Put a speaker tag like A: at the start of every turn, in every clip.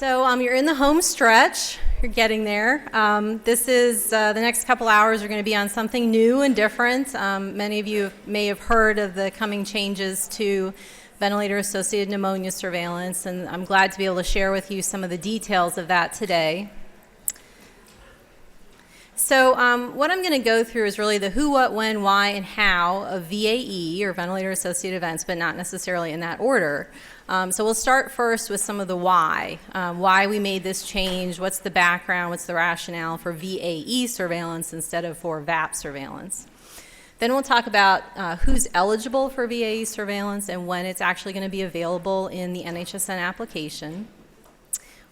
A: So you're in the home stretch. You're getting there. This is the next couple hours are going to be on something new and different. Many of you may have heard of the coming changes to ventilator-associated pneumonia surveillance, and I'm glad to be able to share with you some of the details of that today. So what I'm going to go through is really the who, what, when, why, and how of VAE, or ventilator-associated events, but not necessarily in that order. So we'll start first with some of the why we made this change, what's the background, what's the rationale for VAE surveillance instead of for VAP surveillance. Then we'll talk about who's eligible for VAE surveillance and when it's actually going to be available in the NHSN application.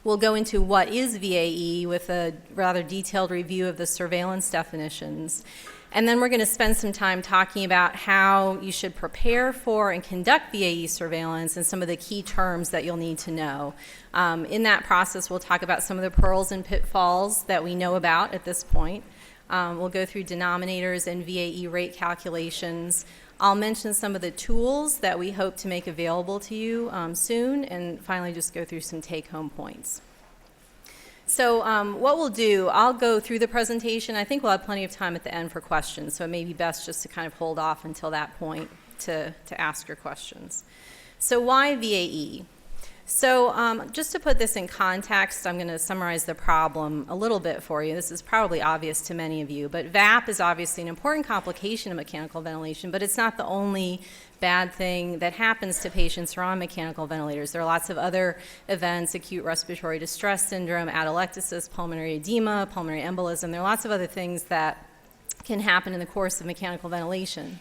A: We'll go into what is VAE with a rather detailed review of the surveillance definitions. And then we're going to spend some time talking about how you should prepare for and conduct VAE surveillance and some of the key terms that you'll need to know. In that process, we'll talk about some of the pearls and pitfalls that we know about at this point. We'll go through denominators and VAE rate calculations. I'll mention some of the tools that we hope to make available to you soon, and finally just go through some take-home points. So what we'll do, I'll go through the presentation. I think we'll have plenty of time at the end for questions, so it may be best just to kind of hold off until that point to ask your questions. So why VAE? So just to put this in context, I'm going to summarize the problem a little bit for you. This is probably obvious to many of you, but VAP is obviously an important complication of mechanical ventilation, but it's not the only bad thing that happens to patients who are on mechanical ventilators. There are lots of other events: acute respiratory distress syndrome, atelectasis, pulmonary edema, pulmonary embolism. There are lots of other things that can happen in the course of mechanical ventilation.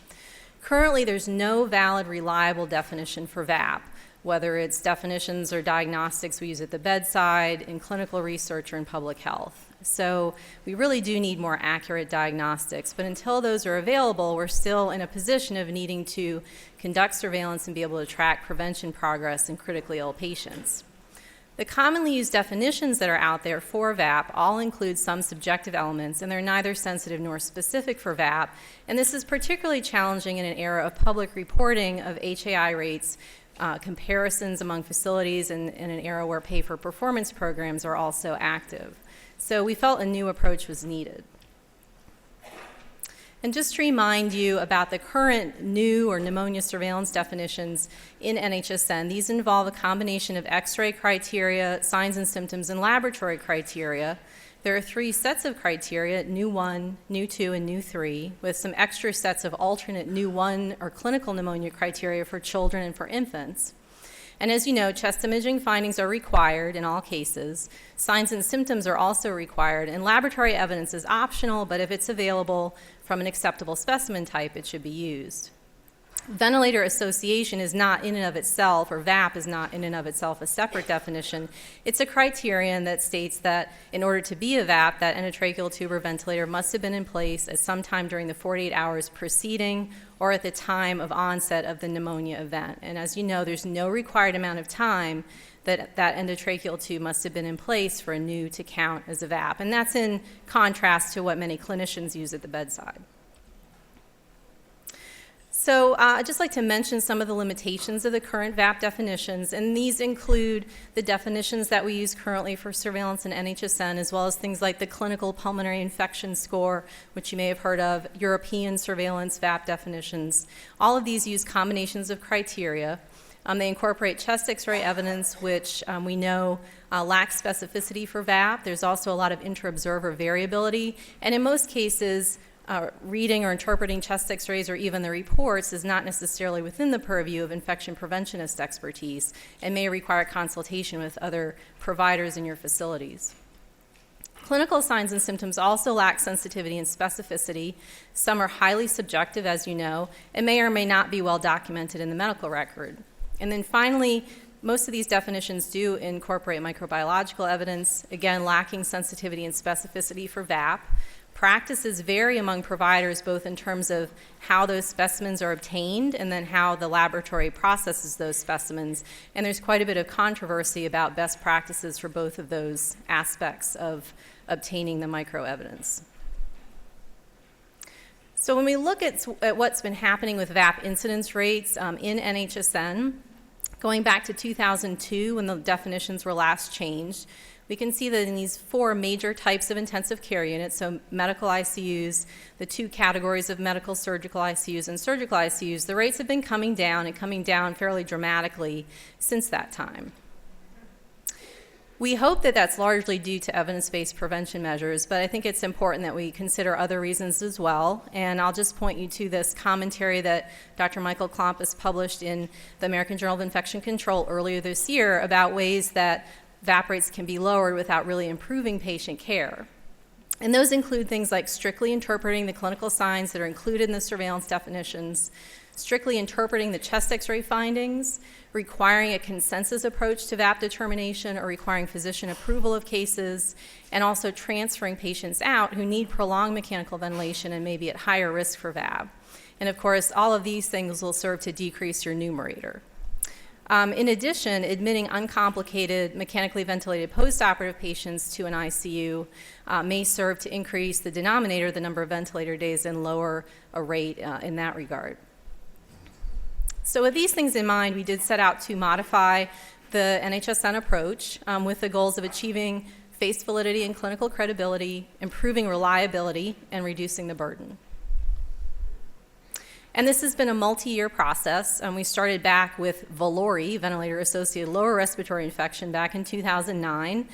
A: Currently, there's no valid, reliable definition for VAP, whether it's definitions or diagnostics we use at the bedside, in clinical research, or in public health. So we really do need more accurate diagnostics, but until those are available, we're still in a position of needing to conduct surveillance and be able to track prevention progress in critically ill patients. The commonly used definitions that are out there for VAP all include some subjective elements, and they're neither sensitive nor specific for VAP, and this is particularly challenging in an era of public reporting of HAI rates, comparisons among facilities, and in an era where pay-for-performance programs are also active. So we felt a new approach was needed. And just to remind you about the current NEU or pneumonia surveillance definitions in NHSN, these involve a combination of X-ray criteria, signs and symptoms, and laboratory criteria. There are 3 sets of criteria: NEU 1, NEU 2, and NEU 3, with some extra sets of alternate NEU 1 or clinical pneumonia criteria for children and for infants. And as you know, chest imaging findings are required in all cases. Signs and symptoms are also required, and laboratory evidence is optional, but if it's available from an acceptable specimen type, it should be used. Ventilator association is not in and of itself, or VAP is not in and of itself, a separate definition. It's a criterion that states that in order to be a VAP, that endotracheal tube or ventilator must have been in place at some time during the 48 hours preceding or at the time of onset of the pneumonia event. And as you know, there's no required amount of time that endotracheal tube must have been in place for a NEU to count as a VAP. And that's in contrast to what many clinicians use at the bedside. So I'd just like to mention some of the limitations of the current VAP definitions, and these include the definitions that we use currently for surveillance in NHSN, as well as things like the clinical pulmonary infection score, which you may have heard of, European surveillance VAP definitions. All of these use combinations of criteria. They incorporate chest X-ray evidence, which we know lacks specificity for VAP. There's also a lot of intra-observer variability, and in most cases, reading or interpreting chest X-rays or even the reports is not necessarily within the purview of infection preventionist expertise and may require consultation with other providers in your facilities. Clinical signs and symptoms also lack sensitivity and specificity. Some are highly subjective, as you know, and may or may not be well documented in the medical record. And then finally, most of these definitions do incorporate microbiological evidence, again lacking sensitivity and specificity for VAP. Practices vary among providers, both in terms of how those specimens are obtained and then how the laboratory processes those specimens. And there's quite a bit of controversy about best practices for both of those aspects of obtaining the microevidence. So when we look at what's been happening with VAP incidence rates in NHSN, Going back to 2002, when the definitions were last changed, we can see that in these 4 major types of intensive care units, so medical ICUs, the 2 categories of medical surgical ICUs and surgical ICUs, the rates have been coming down and coming down fairly dramatically since that time. We hope that that's largely due to evidence-based prevention measures, but I think it's important that we consider other reasons as well. And I'll just point you to this commentary that Dr. Michael Klompus published in the American Journal of Infection Control earlier this year about ways that VAP rates can be lowered without really improving patient care. And those include things like strictly interpreting the clinical signs that are included in the surveillance definitions, strictly interpreting the chest x-ray findings, requiring a consensus approach to VAP determination or requiring physician approval of cases, and also transferring patients out who need prolonged mechanical ventilation and may be at higher risk for VAB. And of course, all of these things will serve to decrease your numerator. In addition, admitting uncomplicated mechanically ventilated postoperative patients to an ICU may serve to increase the denominator, the number of ventilator days, and lower a rate in that regard. So with these things in mind, we did set out to modify the NHSN approach with the goals of achieving face validity and clinical credibility, improving reliability, and reducing the burden. And this has been a multi-year process. We started back with VALORI, ventilator-associated lower respiratory infection, back in 2009.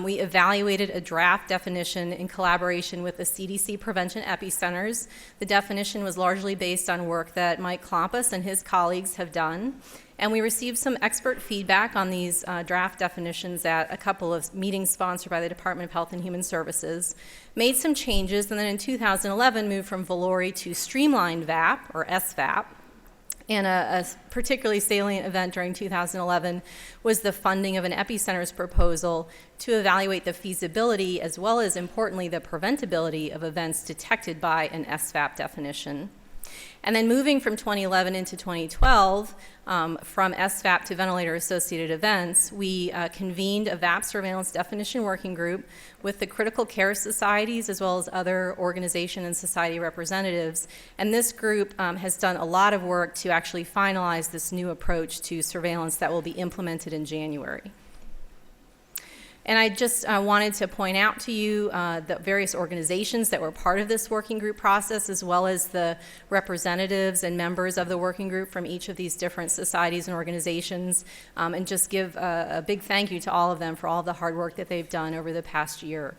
A: We evaluated a draft definition in collaboration with the CDC prevention epicenters. The definition was largely based on work that Mike Klompus and his colleagues have done. And we received some expert feedback on these draft definitions at a couple of meetings sponsored by the Department of Health and Human Services, made some changes, and then in 2011 moved from VALORI to streamlined VAP, or SVAP. And a particularly salient event during 2011 was the funding of an epicenter's proposal to evaluate the feasibility as well as, importantly, the preventability of events detected by an SVAP definition. And then moving from 2011 into 2012, from SVAP to ventilator-associated events, we convened a VAP surveillance definition working group with the critical care societies as well as other organization and society representatives. And this group has done a lot of work to actually finalize this new approach to surveillance that will be implemented in January. And I just wanted to point out to you the various organizations that were part of this working group process, as well as the representatives and members of the working group from each of these different societies and organizations, and just give a big thank you to all of them for all the hard work that they've done over the past year.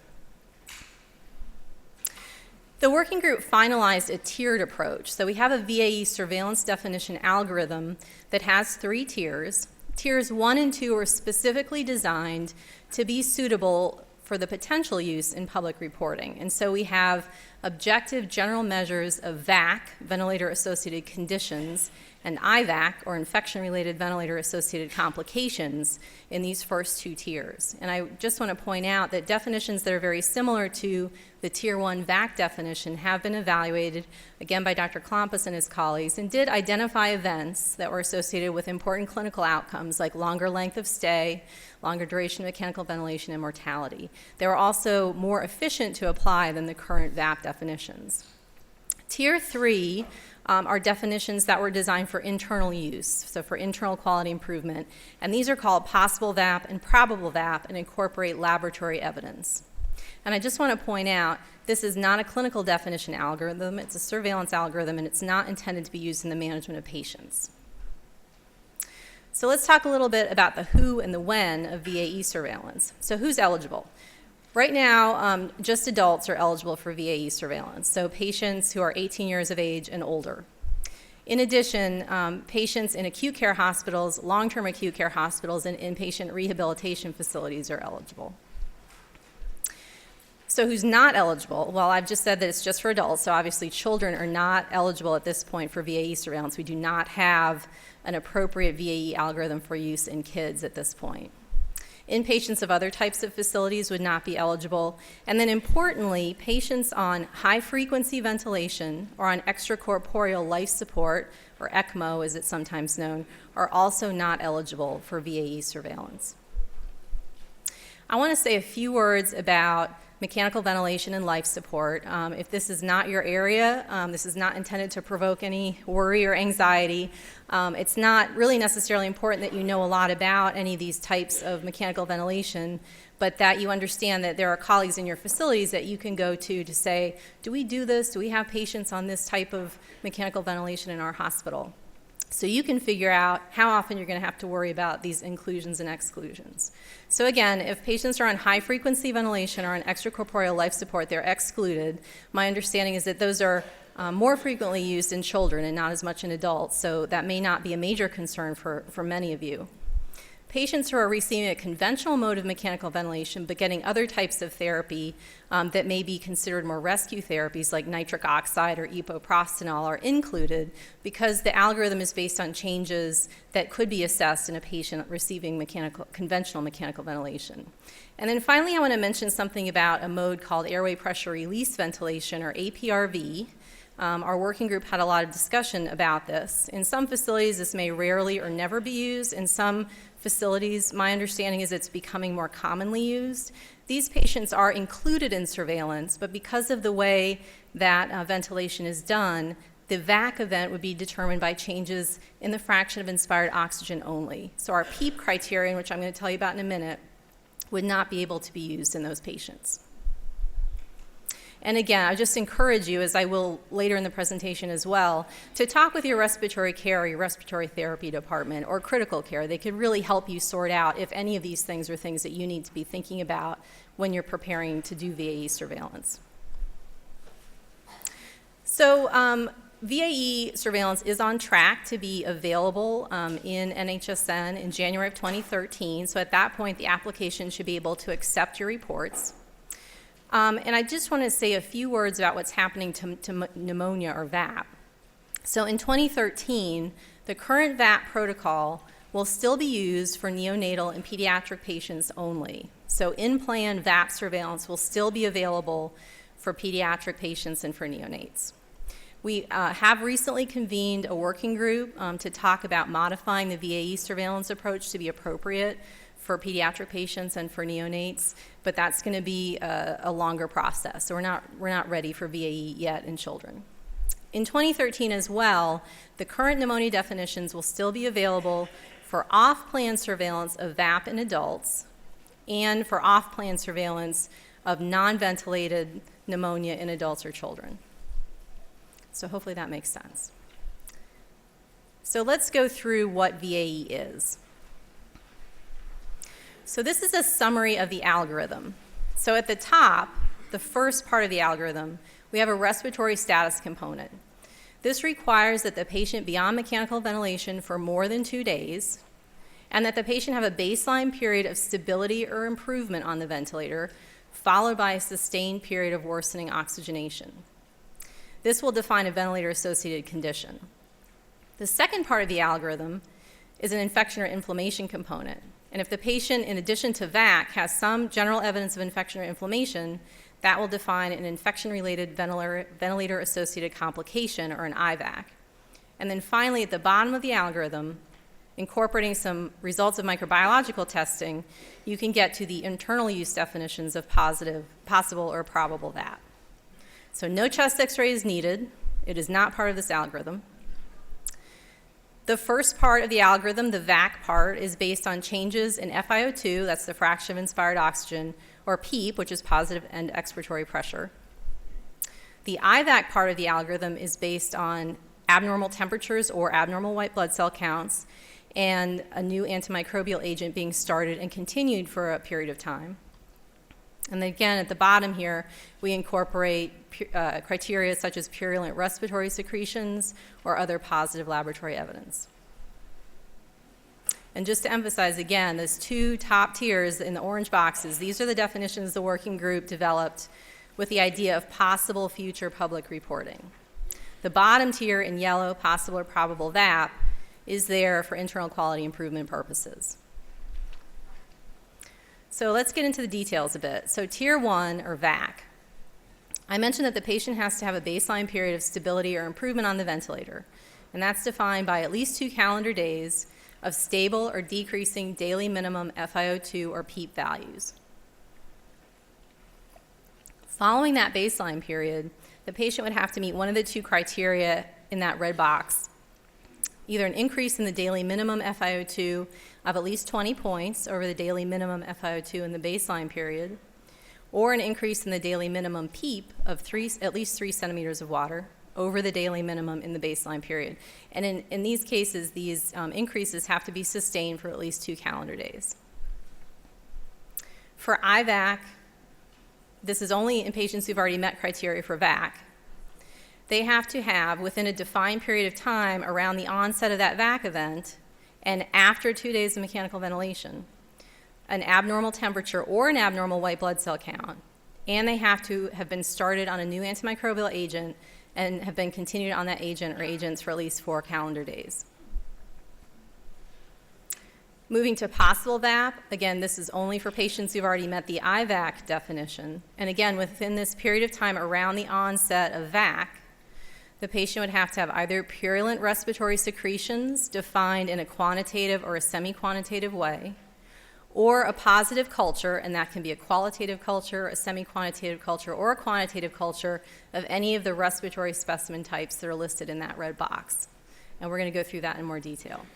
A: The working group finalized a tiered approach. So we have a VAE surveillance definition algorithm that has 3 tiers. Tiers 1 and 2 are specifically designed to be suitable for the potential use in public reporting. And so we have objective general measures of VAC, ventilator-associated conditions, and IVAC, or infection-related ventilator-associated complications, in these first 2 tiers. And I just want to point out that definitions that are very similar to the Tier 1 VAC definition have been evaluated, again by Dr. Klompus and his colleagues, and did identify events that were associated with important clinical outcomes like longer length of stay, longer duration of mechanical ventilation, and mortality. They were also more efficient to apply than the current VAP definitions. Tier 3 are definitions that were designed for internal use, so for internal quality improvement, and these are called possible VAP and probable VAP and incorporate laboratory evidence. And I just want to point out, this is not a clinical definition algorithm, it's a surveillance algorithm, and it's not intended to be used in the management of patients. So let's talk a little bit about the who and the when of VAE surveillance. So who's eligible? Right now, just adults are eligible for VAE surveillance, so patients who are 18 years of age and older. In addition, patients in acute care hospitals, long-term acute care hospitals, and inpatient rehabilitation facilities are eligible. So who's not eligible? Well, I've just said that it's just for adults, so obviously children are not eligible at this point for VAE surveillance. We do not have an appropriate VAE algorithm for use in kids at this point. Inpatients of other types of facilities would not be eligible. And then importantly, patients on high-frequency ventilation or on extracorporeal life support, or ECMO as it's sometimes known, are also not eligible for VAE surveillance. I want to say a few words about mechanical ventilation and life support. If this is not your area, this is not intended to provoke any worry or anxiety. It's not really necessarily important that you know a lot about any of these types of mechanical ventilation, but that you understand that there are colleagues in your facilities that you can go to say, do we do this? Do we have patients on this type of mechanical ventilation in our hospital? So you can figure out how often you're going to have to worry about these inclusions and exclusions. So again, if patients are on high-frequency ventilation or on extracorporeal life support, they're excluded. My understanding is that those are more frequently used in children and not as much in adults, so that may not be a major concern for many of you. Patients who are receiving a conventional mode of mechanical ventilation but getting other types of therapy that may be considered more rescue therapies like nitric oxide or epoprostenol are included because the algorithm is based on changes that could be assessed in a patient receiving conventional mechanical ventilation. And then finally, I want to mention something about a mode called airway pressure release ventilation, or APRV. Our working group had a lot of discussion about this. In some facilities, this may rarely or never be used. In some facilities, my understanding is it's becoming more commonly used. These patients are included in surveillance, but because of the way that ventilation is done, the VAC event would be determined by changes in the fraction of inspired oxygen only. So our PEEP criterion, which I'm going to tell you about in a minute, would not be able to be used in those patients. And again, I just encourage you, as I will later in the presentation as well, to talk with your respiratory care or your respiratory therapy department or critical care. They could really help you sort out if any of these things are things that you need to be thinking about when you're preparing to do VAE surveillance. So VAE surveillance is on track to be available in NHSN in January of 2013. So at that point, the application should be able to accept your reports. And I just want to say a few words about what's happening to pneumonia or VAP. So in 2013, the current VAP protocol will still be used for neonatal and pediatric patients only. So in-plan VAP surveillance will still be available for pediatric patients and for neonates. We have recently convened a working group to talk about modifying the VAE surveillance approach to be appropriate for pediatric patients and for neonates, but that's going to be a longer process. So we're not ready for VAE yet in children. In 2013 as well, the current pneumonia definitions will still be available for off-plan surveillance of VAP in adults and for off-plan surveillance of non-ventilated pneumonia in adults or children. So hopefully that makes sense. So let's go through what VAE is. So this is a summary of the algorithm. So at the top, the first part of the algorithm, we have a respiratory status component. This requires that the patient be on mechanical ventilation for more than 2 days, and that the patient have a baseline period of stability or improvement on the ventilator, followed by a sustained period of worsening oxygenation. This will define a ventilator-associated condition. The second part of the algorithm is an infection or inflammation component. And if the patient, in addition to VAC, has some general evidence of infection or inflammation, that will define an infection-related ventilator-associated complication, or an IVAC. And then finally, at the bottom of the algorithm, incorporating some results of microbiological testing, you can get to the internal use definitions of possible or probable VAP. So no chest x-ray is needed. It is not part of this algorithm. The first part of the algorithm, the VAC part, is based on changes in FiO2, that's the fraction of inspired oxygen, or PEEP, which is positive end-expiratory pressure. The IVAC part of the algorithm is based on abnormal temperatures or abnormal white blood cell counts and a new antimicrobial agent being started and continued for a period of time. And then again, at the bottom here, we incorporate criteria such as purulent respiratory secretions or other positive laboratory evidence. And just to emphasize again, those two top tiers in the orange boxes, these are the definitions the working group developed with the idea of possible future public reporting. The bottom tier in yellow, possible or probable VAP, is there for internal quality improvement purposes. So let's get into the details a bit. So tier 1, or VAC. I mentioned that the patient has to have a baseline period of stability or improvement on the ventilator, and that's defined by at least 2 calendar days of stable or decreasing daily minimum FiO2 or PEEP values. Following that baseline period, the patient would have to meet one of the two criteria in that red box, either an increase in the daily minimum FiO2 of at least 20 points over the daily minimum FiO2 in the baseline period, or an increase in the daily minimum PEEP of at least 3 centimeters of water over the daily minimum in the baseline period. And in these cases, these increases have to be sustained for at least 2 calendar days. For IVAC, this is only in patients who've already met criteria for VAC. They have to have, within a defined period of time around the onset of that VAC event and after 2 days of mechanical ventilation, an abnormal temperature or an abnormal white blood cell count, and they have to have been started on a new antimicrobial agent and have been continued on that agent or agents for at least 4 calendar days. Moving to possible VAP, again, this is only for patients who've already met the IVAC definition. And again, within this period of time around the onset of VAC, the patient would have to have either purulent respiratory secretions defined in a quantitative or a semi-quantitative way, or a positive culture, and that can be a qualitative culture, a semi-quantitative culture, or a quantitative culture of any of the respiratory specimen types that are listed in that red box. And we're going to go through that in more detail.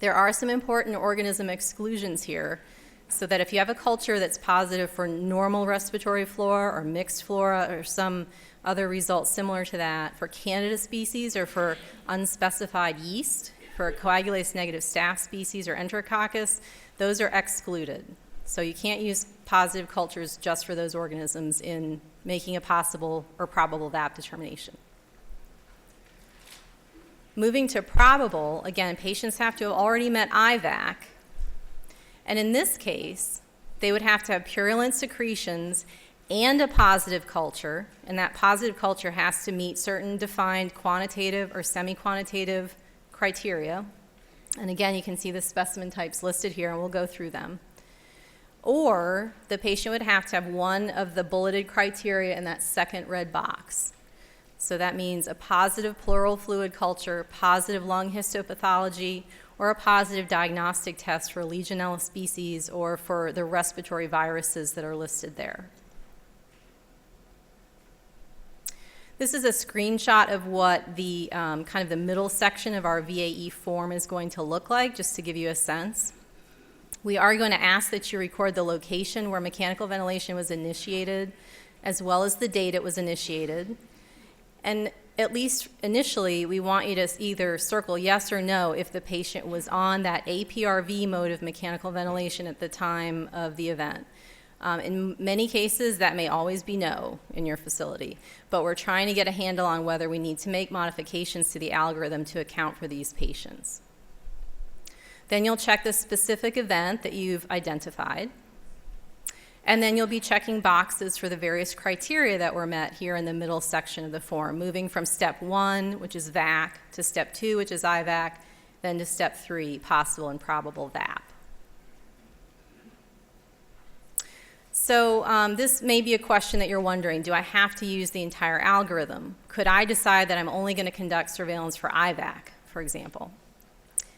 A: There are some important organism exclusions here, so that if you have a culture that's positive for normal respiratory flora or mixed flora or some other result similar to that, for Candida species or for unspecified yeast, for coagulase negative staph species or Enterococcus, those are excluded. So you can't use positive cultures just for those organisms in making a possible or probable VAP determination. Moving to probable, again, patients have to have already met IVAC, and in this case, they would have to have purulent secretions and a positive culture, and that positive culture has to meet certain defined quantitative or semi-quantitative criteria. And again, you can see the specimen types listed here, and we'll go through them. Or the patient would have to have one of the bulleted criteria in that second red box. So that means a positive pleural fluid culture, positive lung histopathology, or a positive diagnostic test for Legionella species or for the respiratory viruses that are listed there. This is a screenshot of what the kind of the middle section of our VAE form is going to look like, just to give you a sense. We are going to ask that you record the location where mechanical ventilation was initiated, as well as the date it was initiated. And at least initially, we want you to either circle yes or no if the patient was on that APRV mode of mechanical ventilation at the time of the event. In many cases, that may always be no in your facility, but we're trying to get a handle on whether we need to make modifications to the algorithm to account for these patients. Then you'll check the specific event that you've identified, and then you'll be checking boxes for the various criteria that were met here in the middle section of the form, moving from step 1, which is VAC, to step 2, which is IVAC, then to step 3, possible and probable VAP. So this may be a question that you're wondering, do I have to use the entire algorithm? Could I decide that I'm only going to conduct surveillance for IVAC, for example?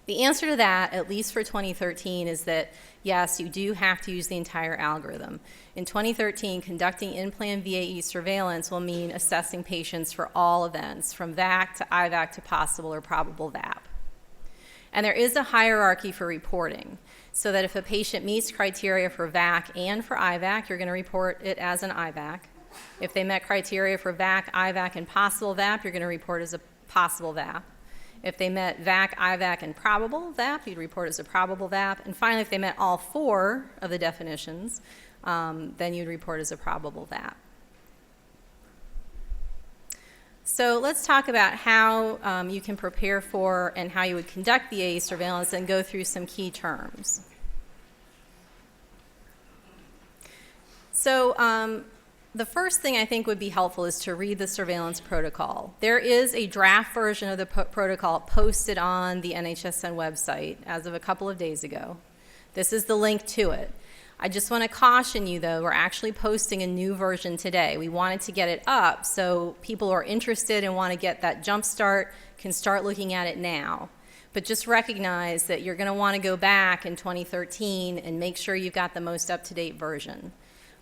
A: The answer to that, at least for 2013, is that yes, you do have to use the entire algorithm. In 2013, conducting in-plan VAE surveillance will mean assessing patients for all events, from VAC to IVAC to possible or probable VAP. And there is a hierarchy for reporting, so that if a patient meets criteria for VAC and for IVAC, you're going to report it as an IVAC. If they met criteria for VAC, IVAC, and possible VAP, you're going to report as a possible VAP. If they met VAC, IVAC, and probable VAP, you'd report as a probable VAP. And finally, if they met all 4 of the definitions, then you'd report as a probable VAP. So let's talk about how you can prepare for and how you would conduct VAE surveillance and go through some key terms. So the first thing I think would be helpful is to read the surveillance protocol. There is a draft version of the protocol posted on the NHSN website as of a couple of days ago. This is the link to it. I just want to caution you, though, we're actually posting a new version today. We wanted to get it up so people who are interested and want to get that jump start can start looking at it now. But just recognize that you're going to want to go back in 2013 and make sure you've got the most up-to-date version.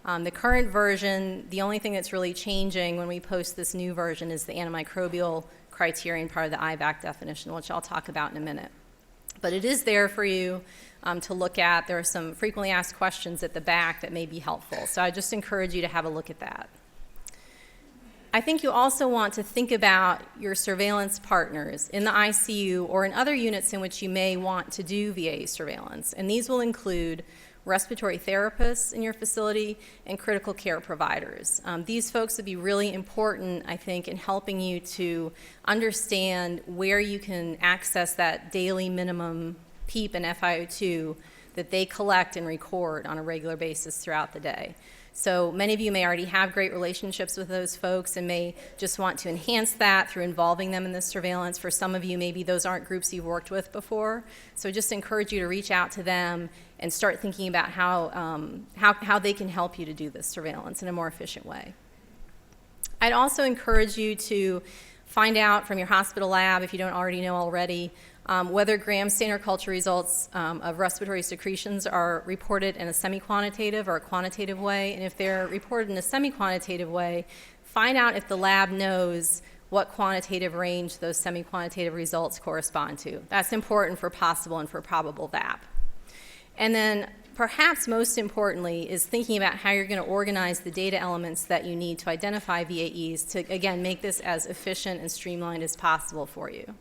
A: The current version, the only thing that's really changing when we post this new version is the antimicrobial criterion part of the IVAC definition, which I'll talk about in a minute. But it is there for you to look at. There are some frequently asked questions at the back that may be helpful. So I just encourage you to have a look at that. I think you also want to think about your surveillance partners in the ICU or in other units in which you may want to do VAE surveillance. And these will include respiratory therapists in your facility and critical care providers. These folks would be really important, I think, in helping you to understand where you can access that daily minimum PEEP and FiO2 that they collect and record on a regular basis throughout the day. So many of you may already have great relationships with those folks and may just want to enhance that through involving them in this surveillance. For some of you, maybe those aren't groups you've worked with before. So just encourage you to reach out to them and start thinking about how they can help you to do this surveillance in a more efficient way. I'd also encourage you to find out from your hospital lab, if you don't already know already, whether gram stain or culture results of respiratory secretions are reported in a semi-quantitative or a quantitative way. And if they're reported in a semi-quantitative way, find out if the lab knows what quantitative range those semi-quantitative results correspond to. That's important for possible and for probable VAP. And then perhaps most importantly is thinking about how you're going to organize the data elements that you need to identify VAEs to, again, make this as efficient and streamlined as possible for you.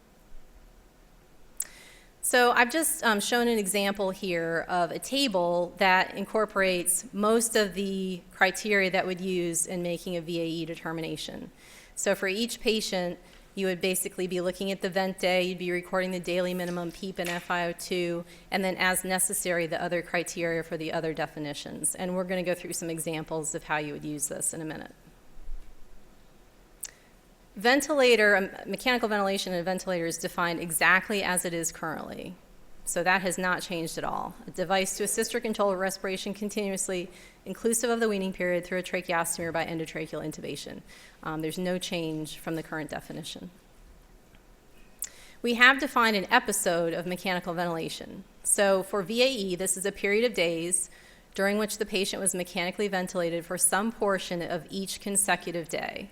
A: So I've just shown an example here of a table that incorporates most of the criteria that would use in making a VAE determination. So for each patient, you would basically be looking at the vent day, you'd be recording the daily minimum PEEP and FiO2, and then as necessary, the other criteria for the other definitions. And we're going to go through some examples of how you would use this in a minute. Mechanical ventilation in a ventilator is defined exactly as it is currently. So that has not changed at all. A device to assist or control respiration continuously, inclusive of the weaning period, through a tracheostomy or by endotracheal intubation. There's no change from the current definition. We have defined an episode of mechanical ventilation. So for VAE, this is a period of days during which the patient was mechanically ventilated for some portion of each consecutive day.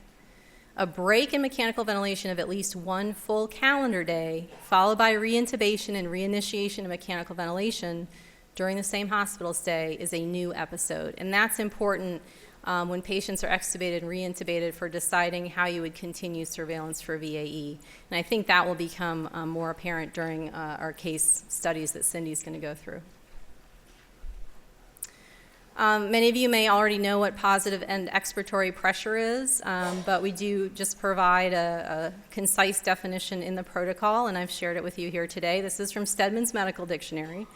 A: A break in mechanical ventilation of at least one full calendar day, followed by reintubation and reinitiation of mechanical ventilation during the same hospital stay, is a new episode. And that's important when patients are extubated and reintubated for deciding how you would continue surveillance for VAE. And I think that will become more apparent during our case studies that Cindy's going to go through. Many of you may already know what positive end-expiratory pressure is, but we do just provide a concise definition in the protocol, and I've shared it with you here today. This is from Stedman's Medical Dictionary.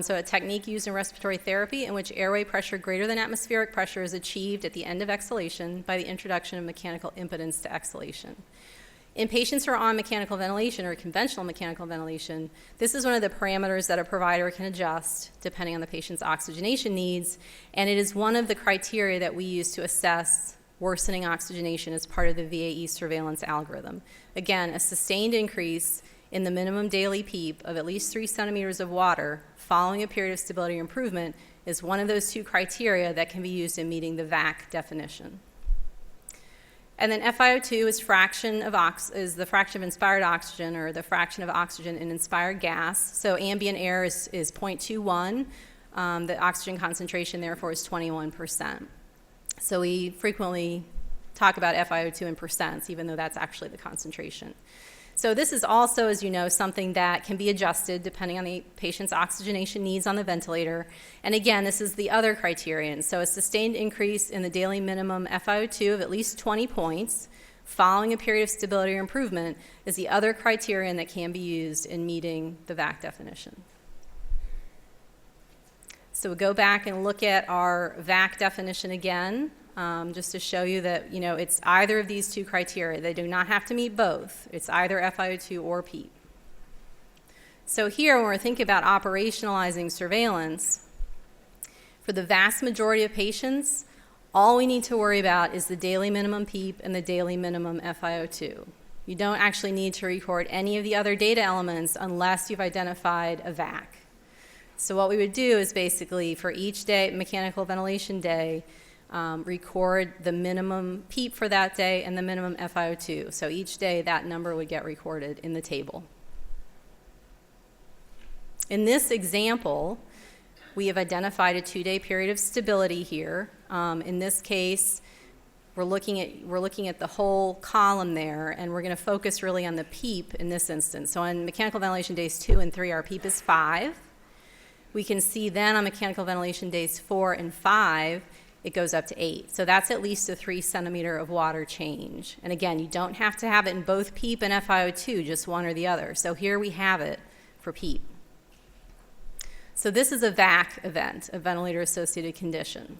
A: So a technique used in respiratory therapy in which airway pressure greater than atmospheric pressure is achieved at the end of exhalation by the introduction of mechanical impedance to exhalation. In patients who are on mechanical ventilation or conventional mechanical ventilation, this is one of the parameters that a provider can adjust depending on the patient's oxygenation needs, and it is one of the criteria that we use to assess worsening oxygenation as part of the VAE surveillance algorithm. Again, a sustained increase in the minimum daily PEEP of at least 3 centimeters of water following a period of stability improvement is one of those two criteria that can be used in meeting the VAC definition. And then FiO2 is the fraction of inspired oxygen, or the fraction of oxygen in inspired gas. So ambient air is 0.21. The oxygen concentration, therefore, is 21%. So we frequently talk about FiO2 in percents, even though that's actually the concentration. So this is also, as you know, something that can be adjusted depending on the patient's oxygenation needs on the ventilator. And again, this is the other criterion. So a sustained increase in the daily minimum FiO2 of at least 20 points following a period of stability or improvement is the other criterion that can be used in meeting the VAC definition. So we'll go back and look at our VAC definition again. Just to show you that, it's either of these two criteria. They do not have to meet both. It's either FiO2 or PEEP. So here, when we're thinking about operationalizing surveillance, for the vast majority of patients, all we need to worry about is the daily minimum PEEP and the daily minimum FiO2. You don't actually need to record any of the other data elements unless you've identified a VAC. So what we would do is basically, for each day, mechanical ventilation day, record the minimum PEEP for that day and the minimum FiO2. So each day that number would get recorded in the table. In this example, we have identified a 2-day period of stability here. In this case, we're looking at the whole column there, and we're going to focus really on the PEEP in this instance. So on mechanical ventilation days 2 and 3, our PEEP is 5. We can see then on mechanical ventilation days 4 and 5, it goes up to 8. So that's at least a 3 centimeter of water change. And again, you don't have to have it in both PEEP and FiO2, just one or the other. So here we have it for PEEP. So this is a VAC event, a ventilator-associated condition.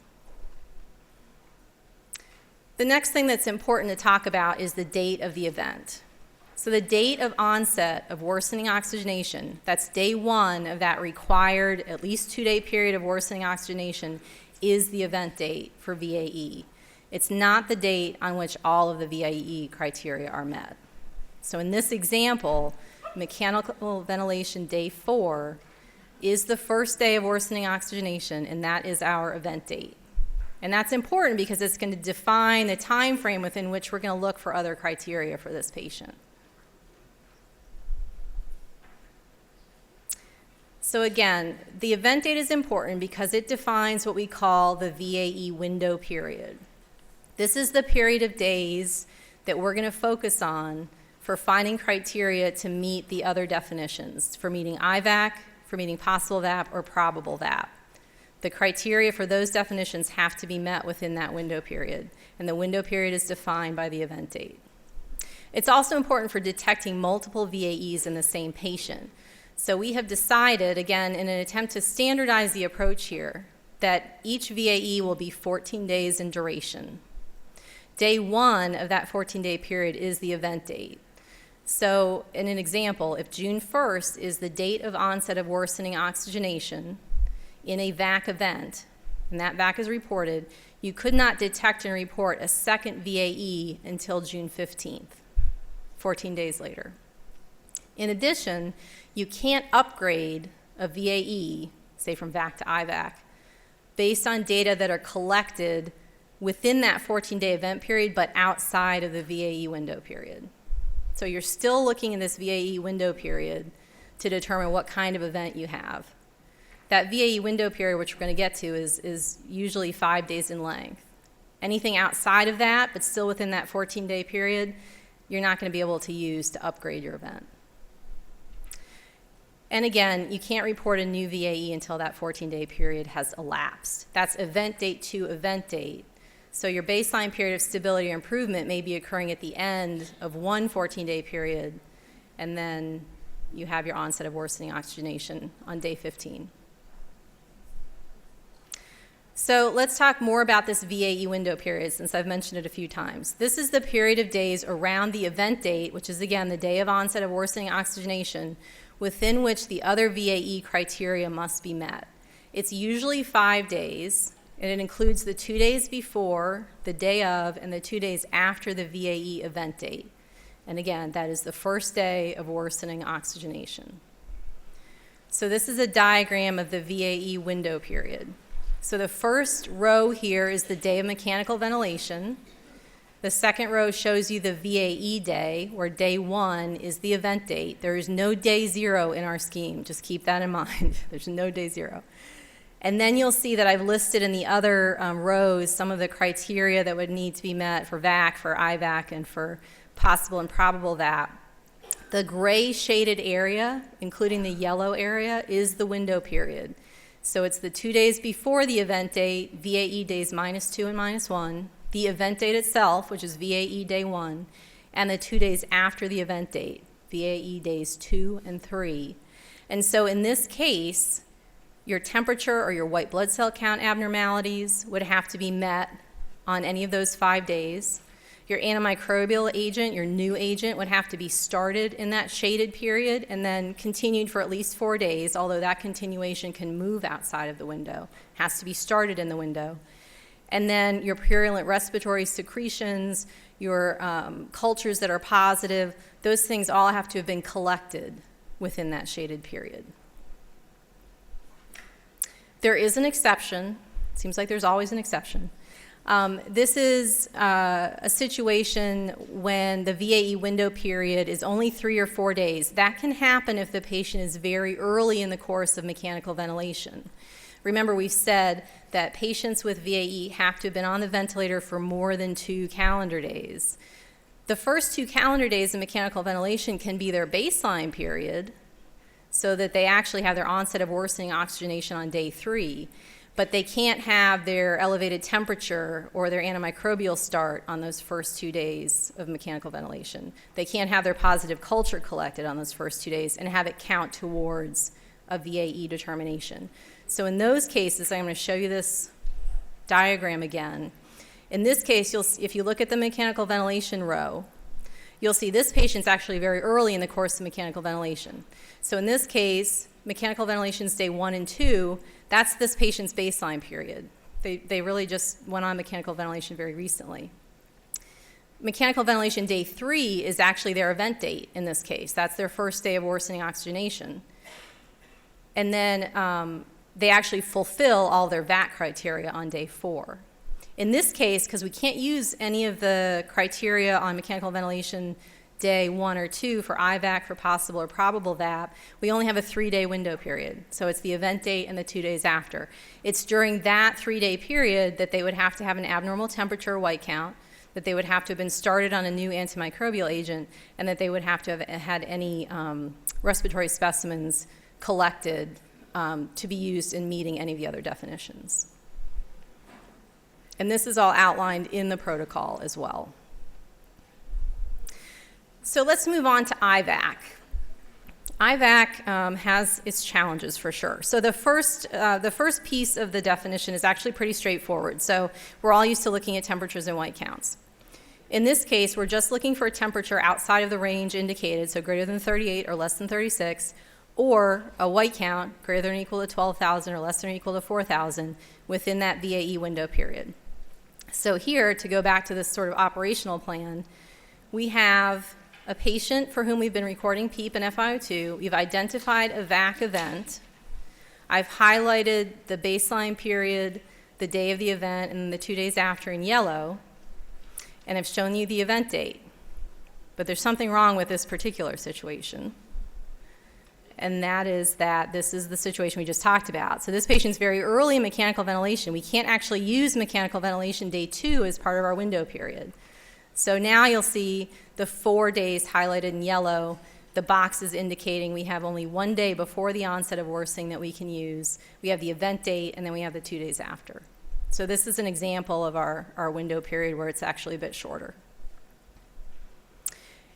A: The next thing that's important to talk about is the date of the event. So the date of onset of worsening oxygenation, that's day 1 of that required at least 2-day period of worsening oxygenation, is the event date for VAE. It's not the date on which all of the VAE criteria are met. So in this example, mechanical ventilation day 4 is the first day of worsening oxygenation, and that is our event date. And that's important because it's going to define the time frame within which we're going to look for other criteria for this patient. So again, the event date is important because it defines what we call the VAE window period. This is the period of days that we're going to focus on for finding criteria to meet the other definitions, for meeting IVAC, for meeting possible VAP, or probable VAP. The criteria for those definitions have to be met within that window period, and the window period is defined by the event date. It's also important for detecting multiple VAEs in the same patient. So we have decided, again, in an attempt to standardize the approach here, that each VAE will be 14 days in duration. Day 1 of that 14-day period is the event date. So in an example, if June 1st is the date of onset of worsening oxygenation in a VAC event, and that VAC is reported, you could not detect and report a second VAE until June 15th, 14 days later. In addition, you can't upgrade a VAE, say from VAC to IVAC, based on data that are collected within that 14-day event period but outside of the VAE window period. So you're still looking in this VAE window period to determine what kind of event you have. That VAE window period, which we're going to get to, is usually 5 days in length. Anything outside of that, but still within that 14-day period, you're not going to be able to use to upgrade your event. And again, you can't report a new VAE until that 14-day period has elapsed. That's event date to event date. So your baseline period of stability or improvement may be occurring at the end of one 14-day period, and then you have your onset of worsening oxygenation on day 15. So let's talk more about this VAE window period, since I've mentioned it a few times. This is the period of days around the event date, which is again the day of onset of worsening oxygenation, within which the other VAE criteria must be met. It's usually 5 days, and it includes the 2 days before, the day of, and the 2 days after the VAE event date. And again, that is the first day of worsening oxygenation. So this is a diagram of the VAE window period. So the first row here is the day of mechanical ventilation. The second row shows you the VAE day, where day 1 is the event date. There is no day 0 in our scheme. Just keep that in mind. There's no day 0. And then you'll see that I've listed in the other rows some of the criteria that would need to be met for VAC, for IVAC, and for possible and probable VAP. The gray shaded area, including the yellow area, is the window period. So it's the 2 days before the event date, VAE days -2 and -1, the event date itself, which is VAE day 1, and the 2 days after the event date, VAE days 2 and 3. And so in this case, your temperature or your white blood cell count abnormalities would have to be met on any of those 5 days. Your antimicrobial agent, your new agent, would have to be started in that shaded period and then continued for at least 4 days, although that continuation can move outside of the window. It has to be started in the window. And then your purulent respiratory secretions, your cultures that are positive, those things all have to have been collected within that shaded period. There is an exception. It seems like there's always an exception. This is a situation when the VAE window period is only 3 or 4 days. That can happen if the patient is very early in the course of mechanical ventilation. Remember, we've said that patients with VAE have to have been on the ventilator for more than 2 calendar days. The first 2 calendar days of mechanical ventilation can be their baseline period, so that they actually have their onset of worsening oxygenation on day 3. But they can't have their elevated temperature or their antimicrobial start on those first 2 days of mechanical ventilation. They can't have their positive culture collected on those first 2 days and have it count towards a VAE determination. So in those cases, I'm going to show you this diagram again. In this case, if you look at the mechanical ventilation row, you'll see this patient's actually very early in the course of mechanical ventilation. So in this case, mechanical ventilation's day 1 and 2, that's this patient's baseline period. They really just went on mechanical ventilation very recently. Mechanical ventilation day 3 is actually their event date in this case. That's their first day of worsening oxygenation. And then they actually fulfill all their VAC criteria on day 4. In this case, because we can't use any of the criteria on mechanical ventilation day 1 or 2 for IVAC, for possible or probable VAP, we only have a 3-day window period. So it's the event date and the 2 days after. It's during that 3-day period that they would have to have an abnormal temperature white count, that they would have to have been started on a new antimicrobial agent, and that they would have to have had any respiratory specimens collected to be used in meeting any of the other definitions. And this is all outlined in the protocol as well. So let's move on to IVAC. IVAC has its challenges for sure. So the first piece of the definition is actually pretty straightforward. So we're all used to looking at temperatures and white counts. In this case, we're just looking for a temperature outside of the range indicated, so greater than 38 or less than 36, or a white count greater than or equal to 12,000 or less than or equal to 4,000 within that VAE window period. So here, to go back to this sort of operational plan, we have a patient for whom we've been recording PEEP and FiO2. We've identified a VAC event. I've highlighted the baseline period, the day of the event, and the 2 days after in yellow, and I've shown you the event date. But there's something wrong with this particular situation, and that is that this is the situation we just talked about. So this patient's very early in mechanical ventilation. We can't actually use mechanical ventilation day 2 as part of our window period. So now you'll see the 4 days highlighted in yellow, the boxes indicating we have only 1 day before the onset of worsening that we can use. We have the event date, and then we have the 2 days after. So this is an example of our window period where it's actually a bit shorter.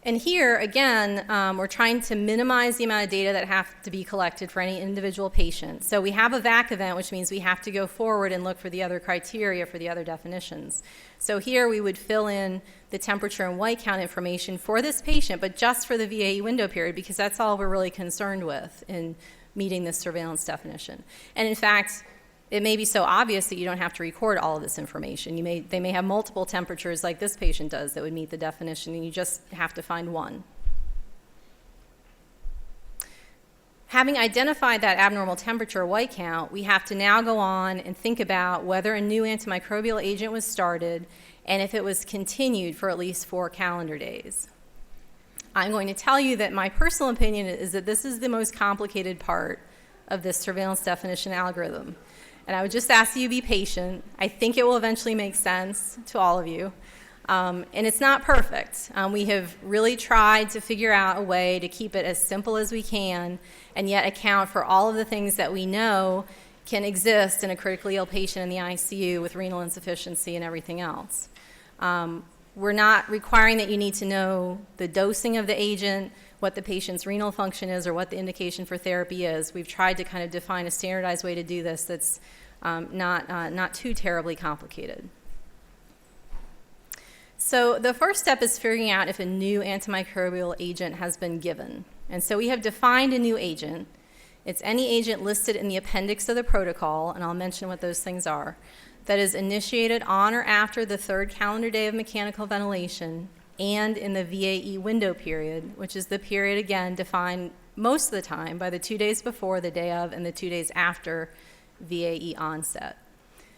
A: And here, again, we're trying to minimize the amount of data that have to be collected for any individual patient. So we have a VAC event, which means we have to go forward and look for the other criteria for the other definitions. So here we would fill in the temperature and white count information for this patient, but just for the VAE window period, because that's all we're really concerned with in meeting this surveillance definition. And in fact, it may be so obvious that you don't have to record all of this information. They may have multiple temperatures like this patient does that would meet the definition, and you just have to find one. Having identified that abnormal temperature or white count, we have to now go on and think about whether a new antimicrobial agent was started and if it was continued for at least 4 calendar days. I'm going to tell you that my personal opinion is that this is the most complicated part of this surveillance definition algorithm. And I would just ask you to be patient. I think it will eventually make sense to all of you. And it's not perfect. We have really tried to figure out a way to keep it as simple as we can and yet account for all of the things that we know can exist in a critically ill patient in the ICU with renal insufficiency and everything else. We're not requiring that you need to know the dosing of the agent, what the patient's renal function is, or what the indication for therapy is. We've tried to kind of define a standardized way to do this that's not too terribly complicated. So the first step is figuring out if a new antimicrobial agent has been given. And so we have defined a new agent. It's any agent listed in the appendix of the protocol, and I'll mention what those things are, that is initiated on or after the 3rd calendar day of mechanical ventilation and in the VAE window period, which is the period, again, defined most of the time by the 2 days before, the day of, and the 2 days after VAE onset.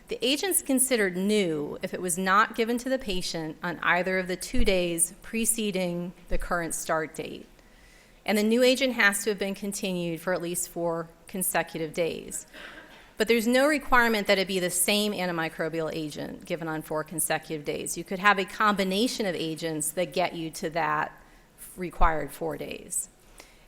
A: The agent's considered new if it was not given to the patient on either of the 2 days preceding the current start date. And the new agent has to have been continued for at least 4 consecutive days. But there's no requirement that it be the same antimicrobial agent given on 4 consecutive days. You could have a combination of agents that get you to that required 4 days.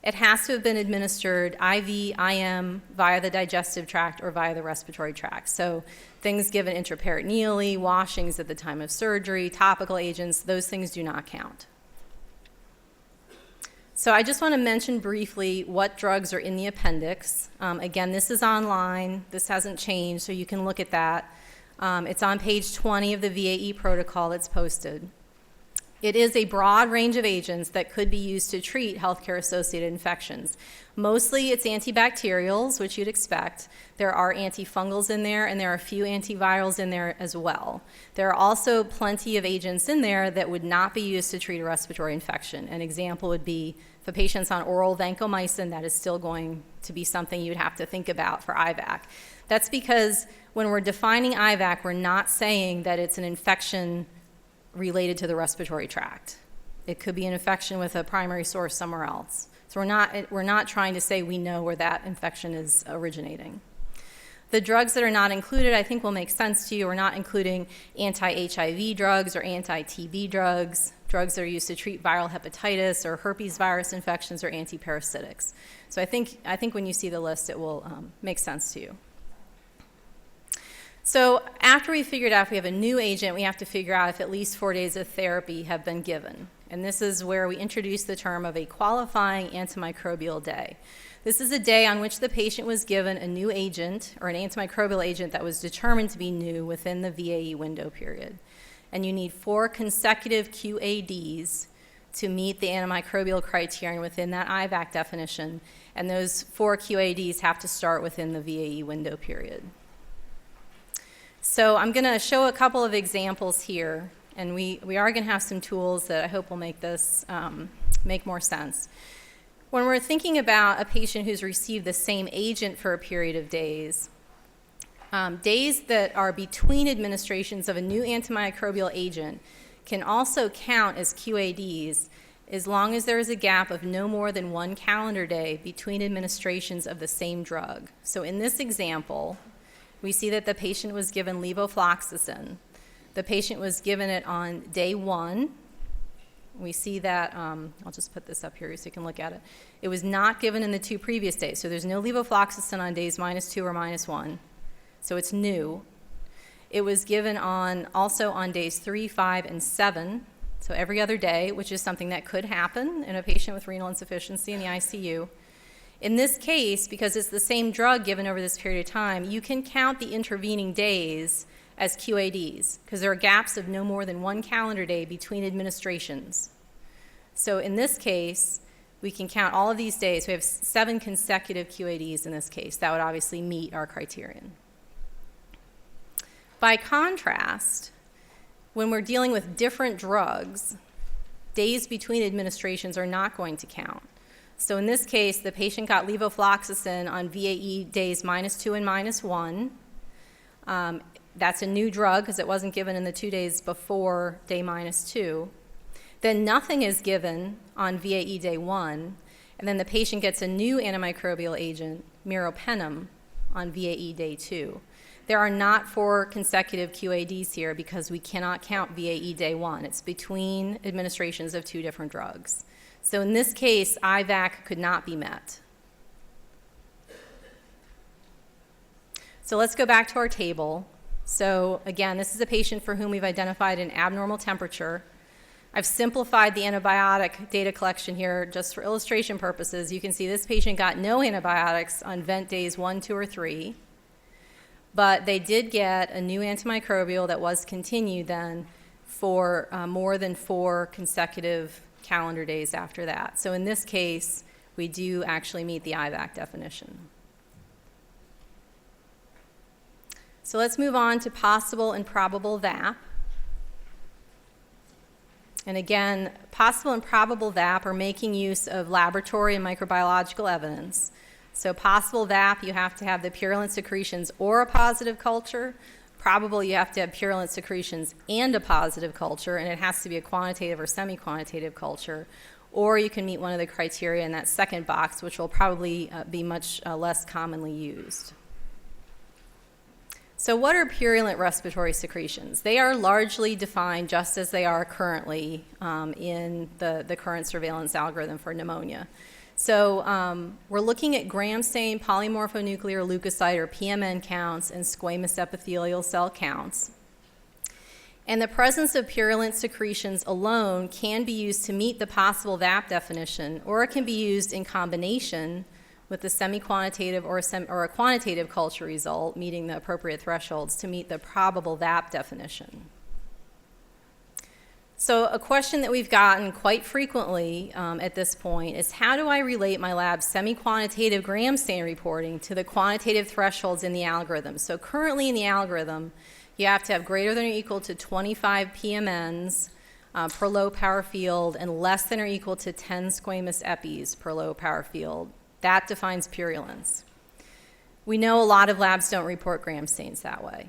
A: It has to have been administered IV, IM, via the digestive tract or via the respiratory tract. So things given intraperitoneally, washings at the time of surgery, topical agents, those things do not count. So I just want to mention briefly what drugs are in the appendix. Again, this is online. This hasn't changed, so you can look at that. It's on page 20 of the VAE protocol that's posted. It is a broad range of agents that could be used to treat healthcare-associated infections. Mostly it's antibacterials, which you'd expect. There are antifungals in there, and there are a few antivirals in there as well. There are also plenty of agents in there that would not be used to treat a respiratory infection. An example would be if a patient's on oral vancomycin, that is still going to be something you'd have to think about for IVAC. That's because when we're defining IVAC, we're not saying that it's an infection related to the respiratory tract. It could be an infection with a primary source somewhere else. So we're not trying to say we know where that infection is originating. The drugs that are not included, I think, will make sense to you. We're not including anti-HIV drugs or anti-TB drugs, drugs that are used to treat viral hepatitis or herpes virus infections or antiparasitics. So I think when you see the list, it will make sense to you. So after we figured out if we have a new agent, we have to figure out if at least 4 days of therapy have been given. And this is where we introduce the term of a qualifying antimicrobial day. This is a day on which the patient was given a new agent or an antimicrobial agent that was determined to be new within the VAE window period. And you need 4 consecutive QADs to meet the antimicrobial criterion within that IVAC definition. And those 4 QADs have to start within the VAE window period. So I'm going to show a couple of examples here, and we are going to have some tools that I hope will make this make more sense. When we're thinking about a patient who's received the same agent for a period of days, days that are between administrations of a new antimicrobial agent can also count as QADs as long as there is a gap of no more than 1 calendar day between administrations of the same drug. So in this example, we see that the patient was given levofloxacin. The patient was given it on day 1. We see that, I'll just put this up here so you can look at it. It was not given in the 2 previous days, so there's no levofloxacin on days -2 or -1, so it's new. It was given also on days 3, 5, and 7, so every other day, which is something that could happen in a patient with renal insufficiency in the ICU. In this case, because it's the same drug given over this period of time, you can count the intervening days as QADs because there are gaps of no more than 1 calendar day between administrations. So in this case, we can count all of these days. We have 7 consecutive QADs in this case. That would obviously meet our criterion. By contrast, when we're dealing with different drugs, days between administrations are not going to count. So in this case, the patient got levofloxacin on VAE days -2 and -1. That's a new drug because it wasn't given in the 2 days before day -2. Then nothing is given on VAE day 1, and then the patient gets a new antimicrobial agent, meropenem, on VAE day 2. There are not 4 consecutive QADs here because we cannot count VAE day 1. It's between administrations of 2 different drugs. So in this case, IVAC could not be met. So let's go back to our table. So again, this is a patient for whom we've identified an abnormal temperature. I've simplified the antibiotic data collection here just for illustration purposes. You can see this patient got no antibiotics on vent days 1, 2, or 3, but they did get a new antimicrobial that was continued then for more than 4 consecutive calendar days after that. So in this case, we do actually meet the IVAC definition. So let's move on to possible and probable VAP. And again, possible and probable VAP are making use of laboratory and microbiological evidence. So possible VAP, you have to have the purulent secretions or a positive culture Probable, you have to have purulent secretions and a positive culture, and it has to be a quantitative or semi-quantitative culture. Or you can meet one of the criteria in that second box, which will probably be much less commonly used. So what are purulent respiratory secretions? They are largely defined just as they are currently in the current surveillance algorithm for pneumonia. So we're looking at gram-stain polymorphonuclear leukocyte or PMN counts and squamous epithelial cell counts. And the presence of purulent secretions alone can be used to meet the possible VAP definition, or it can be used in combination with the semi-quantitative or a quantitative culture result meeting the appropriate thresholds to meet the probable VAP definition. So a question that we've gotten quite frequently at this point is, how do I relate my lab's semi-quantitative gram stain reporting to the quantitative thresholds in the algorithm? So currently in the algorithm, you have to have greater than or equal to 25 PMNs per low power field and less than or equal to 10 squamous epis per low power field. That defines purulence. We know a lot of labs don't report gram stains that way.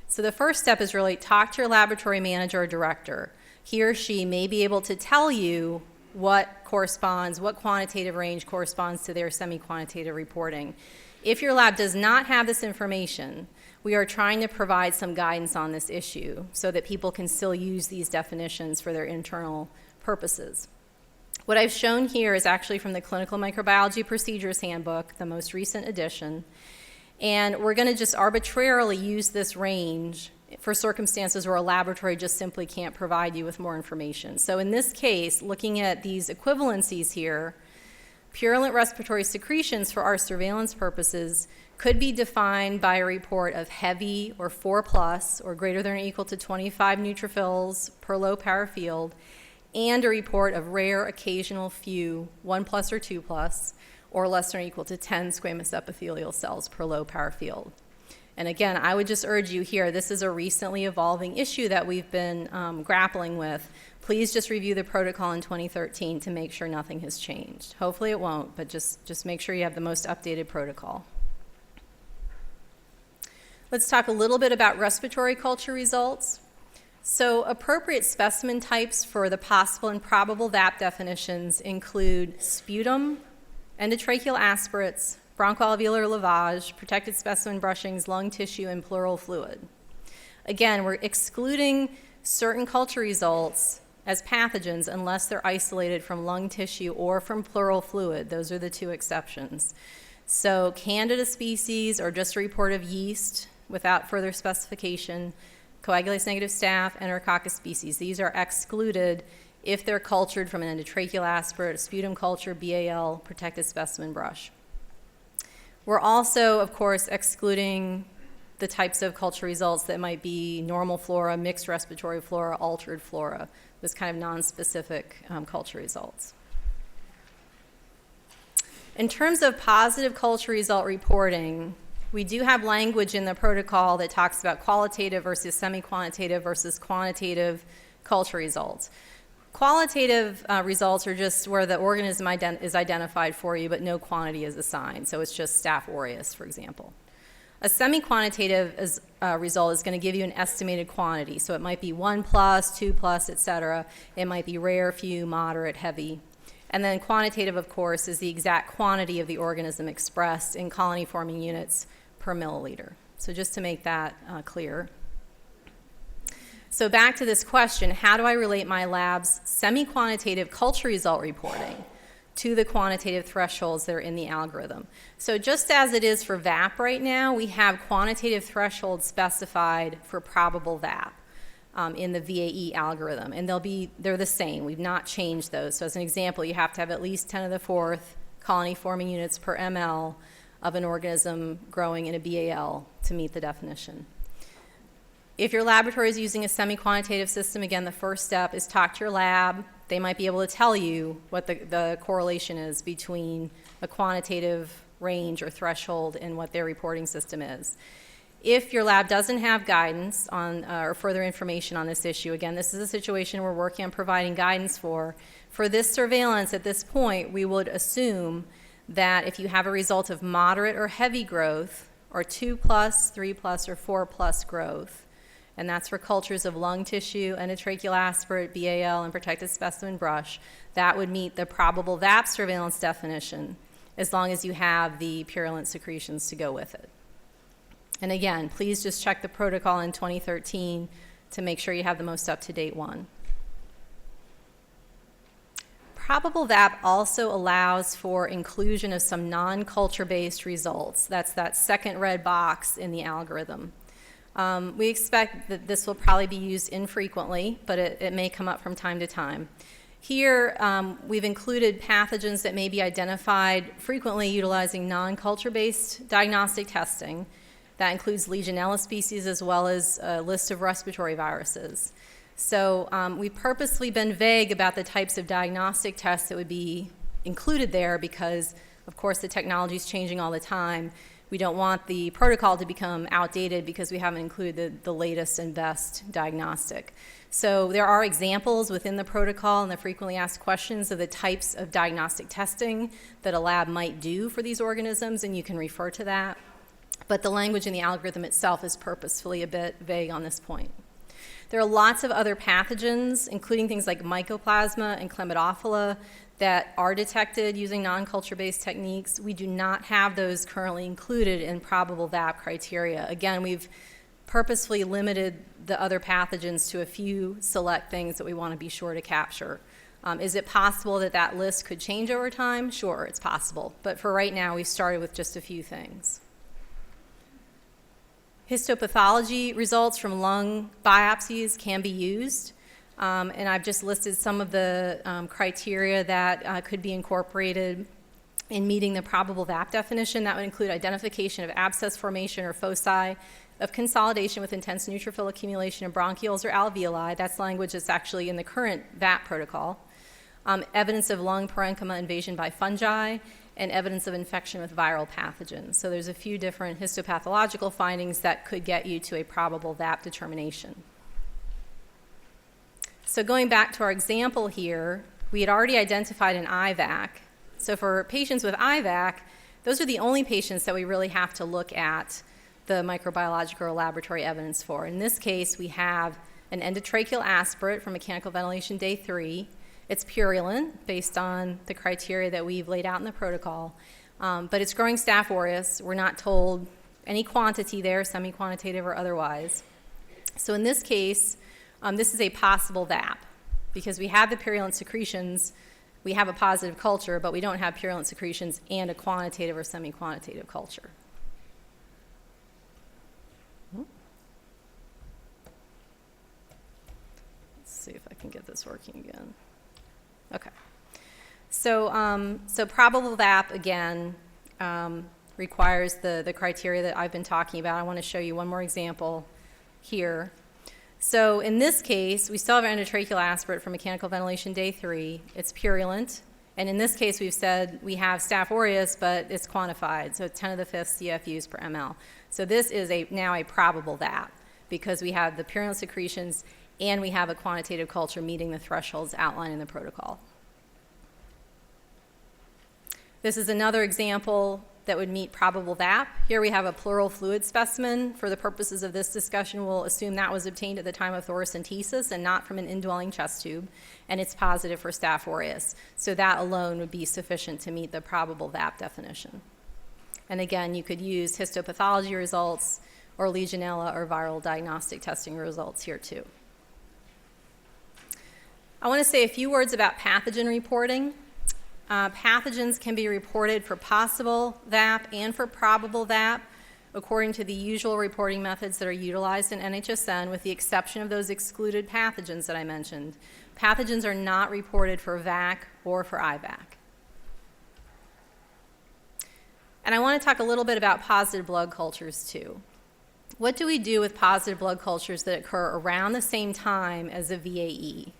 A: So the first step is really talk to your laboratory manager or director. He or she may be able to tell you what quantitative range corresponds to their semi-quantitative reporting. If your lab does not have this information, we are trying to provide some guidance on this issue so that people can still use these definitions for their internal purposes. What I've shown here is actually from the Clinical Microbiology Procedures Handbook, the most recent edition, and we're going to just arbitrarily use this range for circumstances where a laboratory just simply can't provide you with more information. So in this case, looking at these equivalencies here, purulent respiratory secretions for our surveillance purposes could be defined by a report of heavy or 4+ or greater than or equal to 25 neutrophils per low power field, and a report of rare, occasional, few, 1+ or 2+, or less than or equal to 10 squamous epithelial cells per low power field. And again, I would just urge you here, this is a recently evolving issue that we've been grappling with. Please just review the protocol in 2013 to make sure nothing has changed. Hopefully it won't, but just make sure you have the most updated protocol. Let's talk a little bit about respiratory culture results. So appropriate specimen types for the possible and probable VAP definitions include sputum, endotracheal aspirates, bronchoalveolar lavage, protected specimen brushings, lung tissue, and pleural fluid. Again, we're excluding certain culture results as pathogens unless they're isolated from lung tissue or from pleural fluid. Those are the two exceptions. So Candida species or just a report of yeast without further specification, coagulase negative staph, Enterococcus species. These are excluded if they're cultured from an endotracheal aspirate, a sputum culture, BAL, protected specimen brush. We're also, of course, excluding the types of culture results that might be normal flora, mixed respiratory flora, altered flora, this kind of non-specific culture results. In terms of positive culture result reporting, we do have language in the protocol that talks about qualitative versus semi-quantitative versus quantitative culture results. Qualitative results are just where the organism is identified for you, but no quantity is assigned. So it's just Staph aureus, for example. A semi-quantitative result is going to give you an estimated quantity. So it might be 1+, 2+, et cetera. It might be rare, few, moderate, heavy. And then quantitative, of course, is the exact quantity of the organism expressed in colony-forming units per milliliter. So just to make that clear. So back to this question, how do I relate my lab's semi-quantitative culture result reporting to the quantitative thresholds that are in the algorithm? So just as it is for VAP right now, we have quantitative thresholds specified for probable VAP in the VAE algorithm, and they're the same. We've not changed those. So as an example, you have to have at least 10 to the 4th colony-forming units per ml of an organism growing in a BAL to meet the definition. If your laboratory is using a semi-quantitative system, again, the first step is talk to your lab. They might be able to tell you what the correlation is between a quantitative range or threshold and what their reporting system is. If your lab doesn't have guidance on or further information on this issue, again, this is a situation we're working on providing guidance for. For this surveillance at this point, we would assume that if you have a result of moderate or heavy growth, or 2+, 3+, or 4+ growth. And that's for cultures of lung tissue, endotracheal aspirate, BAL, and protected specimen brush. That would meet the probable VAP surveillance definition, as long as you have the purulent secretions to go with it. And again, please just check the protocol in 2013 to make sure you have the most up-to-date one. Probable VAP also allows for inclusion of some non-culture-based results. That's that second red box in the algorithm. We expect that this will probably be used infrequently, but it may come up from time to time. Here, we've included pathogens that may be identified frequently utilizing non-culture-based diagnostic testing. That includes Legionella species as well as a list of respiratory viruses. So we've purposely been vague about the types of diagnostic tests that would be included there because, of course, the technology is changing all the time. We don't want the protocol to become outdated because we haven't included the latest and best diagnostic. So there are examples within the protocol and the frequently asked questions of the types of diagnostic testing that a lab might do for these organisms, and you can refer to that. But the language in the algorithm itself is purposefully a bit vague on this point. There are lots of other pathogens, including things like Mycoplasma and Chlamydophila, that are detected using non-culture-based techniques. We do not have those currently included in probable VAP criteria. Again, we've purposefully limited the other pathogens to a few select things that we want to be sure to capture. Is it possible that that list could change over time? Sure, it's possible. But for right now, we've started with just a few things. Histopathology results from lung biopsies can be used. And I've just listed some of the criteria that could be incorporated in meeting the probable VAP definition. That would include identification of abscess formation or foci of consolidation with intense neutrophil accumulation in bronchioles or alveoli. That's language that's actually in the current VAP protocol. Evidence of lung parenchyma invasion by fungi, and evidence of infection with viral pathogens. So there's a few different histopathological findings that could get you to a probable VAP determination. So going back to our example here, we had already identified an IVAC. So for patients with IVAC, those are the only patients that we really have to look at the microbiological or laboratory evidence for. In this case, we have an endotracheal aspirate from mechanical ventilation day 3. It's purulent based on the criteria that we've laid out in the protocol, but it's growing Staph aureus. We're not told any quantity there, semi-quantitative or otherwise. So in this case, this is a possible VAP because we have the purulent secretions, we have a positive culture, but we don't have purulent secretions and a quantitative or semi-quantitative culture. Let's see if I can get this working again. Okay. So, so probable VAP, again, requires the criteria that I've been talking about. I want to show you one more example here. So in this case, we still have endotracheal aspirate from mechanical ventilation day 3. It's purulent. And in this case, we've said we have Staph aureus, but it's quantified. So 10 to the 5th CFUs per ml. So this is now a probable VAP because we have the purulent secretions and we have a quantitative culture meeting the thresholds outlined in the protocol. This is another example that would meet probable VAP. Here we have a pleural fluid specimen. For the purposes of this discussion, we'll assume that was obtained at the time of thoracentesis and not from an indwelling chest tube, and it's positive for Staph aureus. So that alone would be sufficient to meet the probable VAP definition. And again, you could use histopathology results or Legionella or viral diagnostic testing results here too. I want to say a few words about pathogen reporting. Pathogens can be reported for possible VAP and for probable VAP according to the usual reporting methods that are utilized in NHSN, with the exception of those excluded pathogens that I mentioned. Pathogens are not reported for VAC or for IVAC. And I want to talk a little bit about positive blood cultures too. What do we do with positive blood cultures that occur around the same time as a VAE?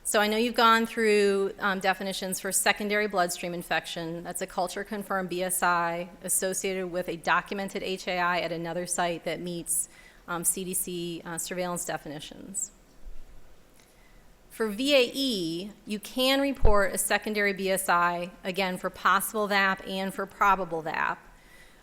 A: So I know you've gone through definitions for secondary bloodstream infection. That's a culture-confirmed BSI associated with a documented HAI at another site that meets CDC surveillance definitions. For VAE, you can report a secondary BSI, again, for possible VAP and for probable VAP.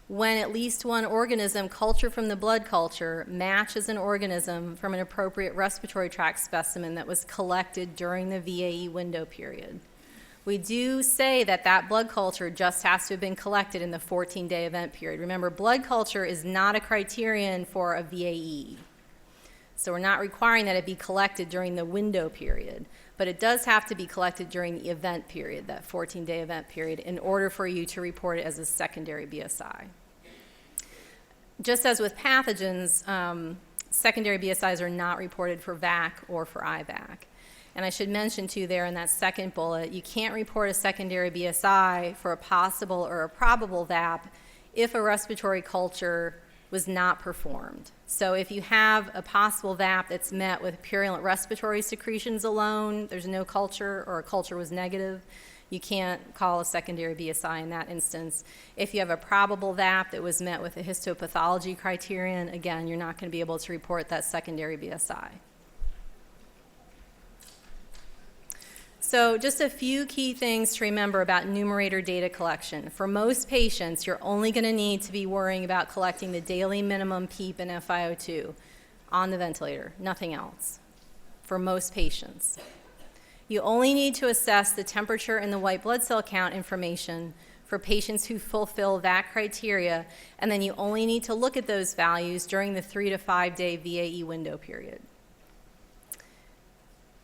A: when at least one organism cultured from the blood culture matches an organism from an appropriate respiratory tract specimen that was collected during the VAE window period. We do say that that blood culture just has to have been collected in the 14-day event period. Remember, blood culture is not a criterion for a VAE. So we're not requiring that it be collected during the window period, but it does have to be collected during the event period, that 14-day event period, in order for you to report it as a secondary BSI. Just as with pathogens, secondary BSIs are not reported for VAC or for IVAC. And I should mention too there in that second bullet, you can't report a secondary BSI for a possible or a probable VAP if a respiratory culture was not performed. So if you have a possible VAP that's met with purulent respiratory secretions alone, there's no culture, or a culture was negative, you can't call a secondary BSI in that instance. If you have a probable VAP that was met with a histopathology criterion, again, you're not going to be able to report that secondary BSI. So just a few key things to remember about numerator data collection. For most patients, you're only going to need to be worrying about collecting the daily minimum PEEP and FiO2 on the ventilator, nothing else, for most patients. You only need to assess the temperature and the white blood cell count information for patients who fulfill that criteria, and then you only need to look at those values during the 3 to 5 day VAE window period.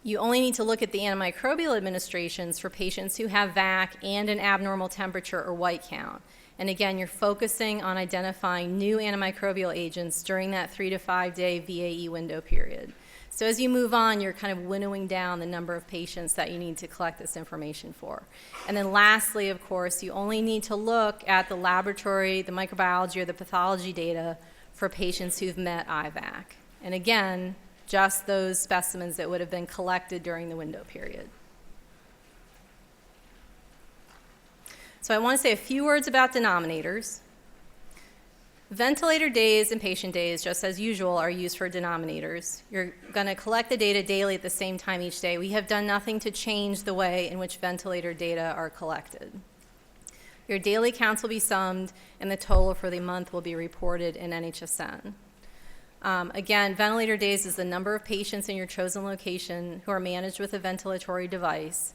A: You only need to look at the antimicrobial administrations for patients who have VAC and an abnormal temperature or white count. And again, you're focusing on identifying new antimicrobial agents during that 3 to 5 day VAE window period. So as you move on, you're kind of winnowing down the number of patients that you need to collect this information for. And then lastly, of course, you only need to look at the laboratory, the microbiology, or the pathology data for patients who've met IVAC. And again, just those specimens that would have been collected during the window period. So I want to say a few words about denominators. Ventilator days and patient days, just as usual, are used for denominators. You're going to collect the data daily at the same time each day. We have done nothing to change the way in which ventilator data are collected. Your daily counts will be summed, and the total for the month will be reported in NHSN. Again, ventilator days is the number of patients in your chosen location who are managed with a ventilatory device.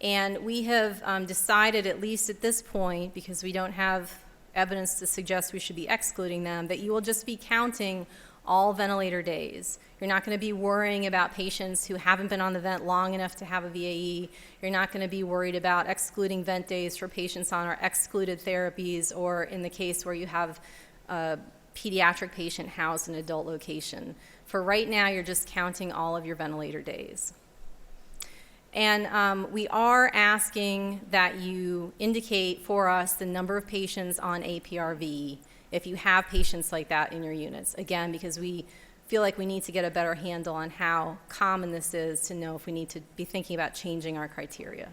A: And we have decided, at least at this point, because we don't have evidence to suggest we should be excluding them, that you will just be counting all ventilator days. You're not going to be worrying about patients who haven't been on the vent long enough to have a VAE. You're not going to be worried about excluding vent days for patients on our excluded therapies, or in the case where you have a pediatric patient housed in an adult location. For right now, you're just counting all of your ventilator days. And we are asking that you indicate for us the number of patients on APRV if you have patients like that in your units. Again, because we feel like we need to get a better handle on how common this is to know if we need to be thinking about changing our criteria.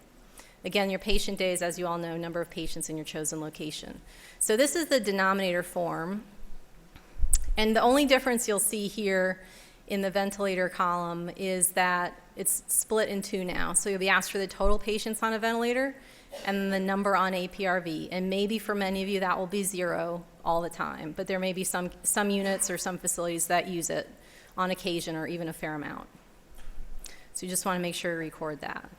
A: Again, your patient days, as you all know, number of patients in your chosen location. So this is the denominator form. And the only difference you'll see here in the ventilator column is that it's split in two now. So you'll be asked for the total patients on a ventilator and the number on APRV. And maybe for many of you that will be 0 all the time, but there may be some units or some facilities that use it on occasion or even a fair amount. So you just want to make sure you record that.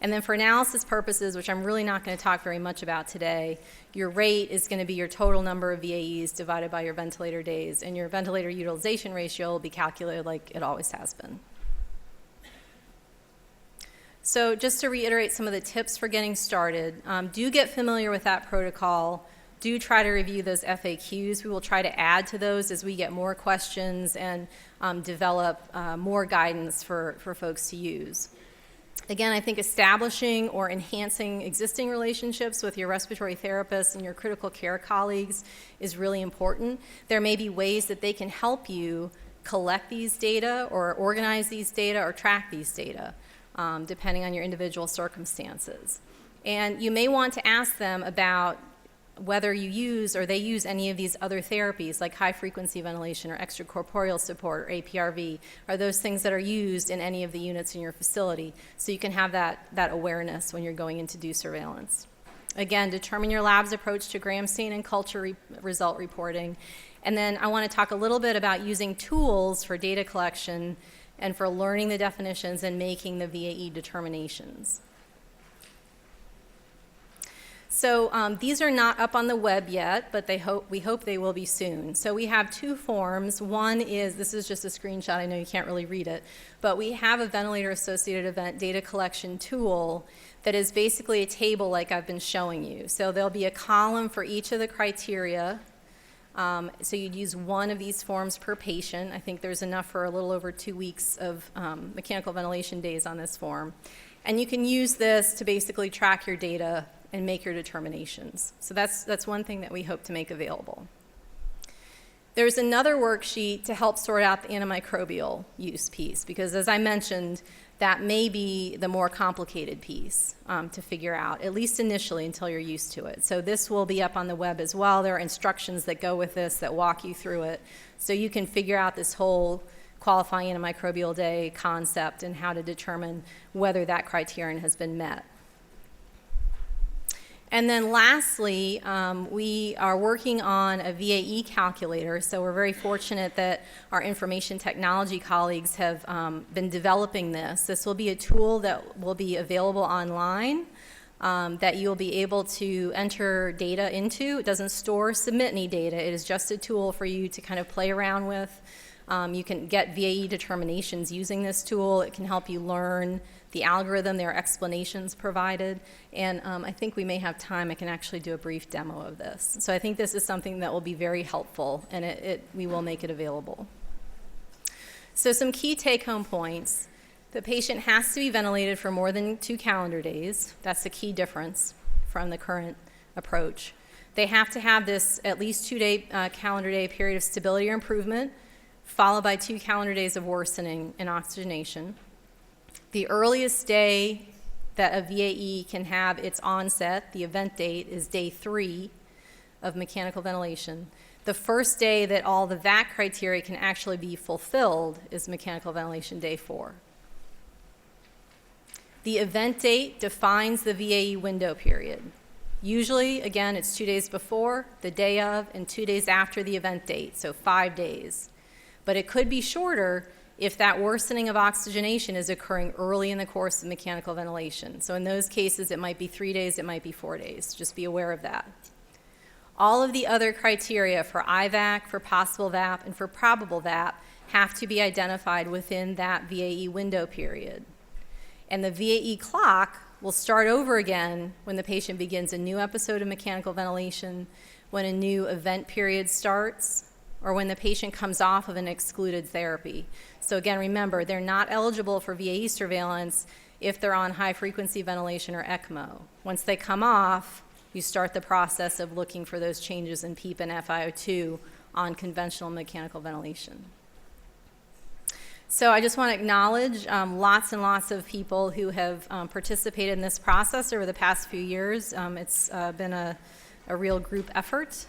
A: And then for analysis purposes, which I'm really not going to talk very much about today, your rate is going to be your total number of VAEs divided by your ventilator days, and your ventilator utilization ratio will be calculated like it always has been. So just to reiterate some of the tips for getting started, do get familiar with that protocol. Do try to review those FAQs. We will try to add to those as we get more questions and develop more guidance for folks to use. Again, I think establishing or enhancing existing relationships with your respiratory therapists and your critical care colleagues is really important. There may be ways that they can help you collect these data or organize these data or track these data, depending on your individual circumstances. And you may want to ask them about whether you use or they use any of these other therapies like high frequency ventilation or extracorporeal support or APRV. Are those things that are used in any of the units in your facility, so you can have that awareness when you're going in to do surveillance. Again, determine your lab's approach to gram stain and culture result reporting. And then I want to talk a little bit about using tools for data collection and for learning the definitions and making the VAE determinations. So these are not up on the web yet, but we hope they will be soon. So we have two forms. One is, this is just a screenshot, I know you can't really read it, but we have a ventilator-associated event data collection tool that is basically a table like I've been showing you. So there'll be a column for each of the criteria. So you'd use one of these forms per patient. I think there's enough for a little over 2 weeks of mechanical ventilation days on this form. And you can use this to basically track your data and make your determinations. So that's one thing that we hope to make available. There's another worksheet to help sort out the antimicrobial use piece, because as I mentioned, that may be the more complicated piece to figure out, at least initially until you're used to it. So this will be up on the web as well. There are instructions that go with this that walk you through it, so you can figure out this whole qualifying antimicrobial day concept and how to determine whether that criterion has been met. And then lastly, we are working on a VAE calculator, so we're very fortunate that our information technology colleagues have been developing this. This will be a tool that will be available online that you'll be able to enter data into. It doesn't store or submit any data. It is just a tool for you to kind of play around with. You can get VAE determinations using this tool. It can help you learn the algorithm. There are explanations provided. And I think we may have time. I can actually do a brief demo of this. So I think this is something that will be very helpful, and we will make it available. So some key take-home points. The patient has to be ventilated for more than 2 calendar days. That's the key difference from the current approach. They have to have this at least 2 calendar day period of stability or improvement, followed by 2 calendar days of worsening and oxygenation. The earliest day that a VAE can have its onset, the event date, is day 3 of mechanical ventilation. The first day that all the VAC criteria can actually be fulfilled is mechanical ventilation day 4. The event date defines the VAE window period. Usually, again, it's 2 days before, the day of, and 2 days after the event date, so 5 days. But it could be shorter if that worsening of oxygenation is occurring early in the course of mechanical ventilation. So in those cases, it might be 3 days, it might be 4 days. Just be aware of that. All of the other criteria for IVAC, for possible VAP, and for probable VAP have to be identified within that VAE window period. And the VAE clock will start over again when the patient begins a new episode of mechanical ventilation, when a new event period starts, or when the patient comes off of an excluded therapy. So again, remember, they're not eligible for VAE surveillance if they're on high-frequency ventilation or ECMO. Once they come off, you start the process of looking for those changes in PEEP and FiO2 on conventional mechanical ventilation. So I just want to acknowledge lots and lots of people who have participated in this process over the past few years. It's been a real group effort.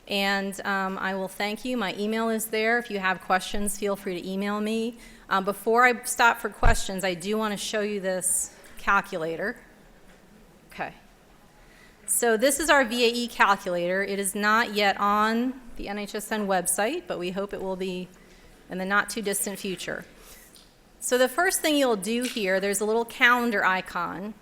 A: And I will thank you. My email is there. If you have questions, feel free to email me. Before I stop for questions, I do want to show you this calculator. Okay. So this is our VAE calculator. It is not yet on the NHSN website, but we hope it will be in the not too distant future. So the first thing you'll do here, there's a little calendar icon.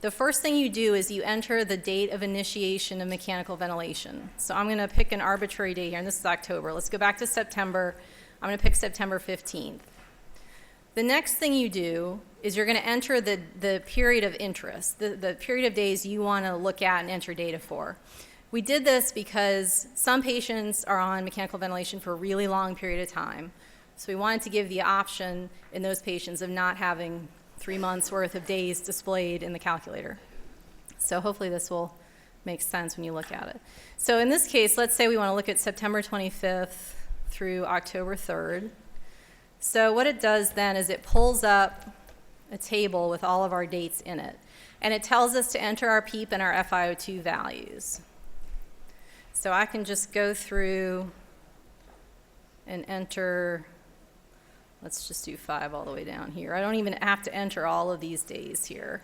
A: The first thing you do is you enter the date of initiation of mechanical ventilation. So I'm going to pick an arbitrary date here, and this is October. Let's go back to September. I'm going to pick September 15th. The next thing you do is you're going to enter the period of interest, the period of days you want to look at and enter data for. We did this because some patients are on mechanical ventilation for a really long period of time. So we wanted to give the option in those patients of not having 3 months worth of days displayed in the calculator. So hopefully this will make sense when you look at it. So in this case, let's say we want to look at September 25th through October 3rd. So what it does then is it pulls up a table with all of our dates in it. And it tells us to enter our PEEP and our FiO2 values. So I can just go through and enter, let's just do 5 all the way down here. I don't even have to enter all of these days here.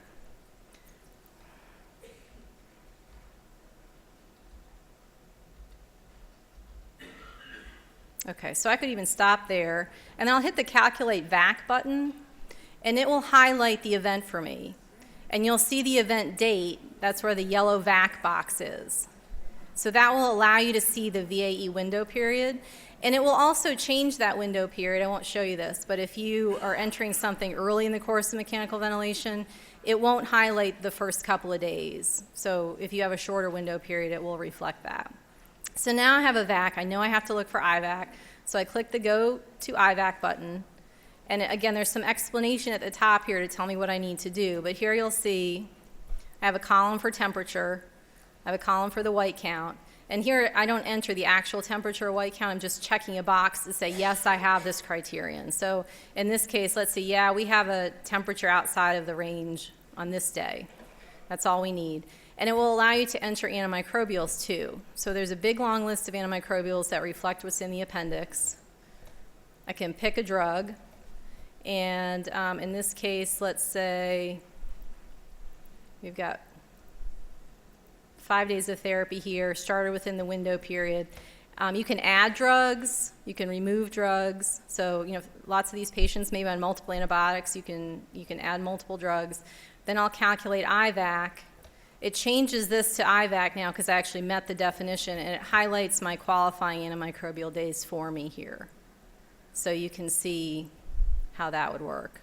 A: Okay, so I could even stop there, and I'll hit the Calculate VAC button, and it will highlight the event for me. And you'll see the event date. That's where the yellow VAC box is. So that will allow you to see the VAE window period. And it will also change that window period. I won't show you this, but if you are entering something early in the course of mechanical ventilation, it won't highlight the first couple of days. So if you have a shorter window period, it will reflect that. So now I have a VAC. I know I have to look for IVAC. So I click the Go to IVAC button. And again, there's some explanation at the top here to tell me what I need to do. But here you'll see I have a column for temperature. I have a column for the white count. And here I don't enter the actual temperature or white count. I'm just checking a box to say, yes, I have this criterion. So in this case, let's see, yeah, we have a temperature outside of the range on this day. That's all we need. And it will allow you to enter antimicrobials too. So there's a big long list of antimicrobials that reflect what's in the appendix. I can pick a drug. And in this case, let's say we've got 5 days of therapy here, started within the window period. You can add drugs, you can remove drugs. So, lots of these patients may be on multiple antibiotics. You can add multiple drugs. Then I'll calculate IVAC. It changes this to IVAC now because I actually met the definition, and it highlights my qualifying antimicrobial days for me here. So you can see how that would work.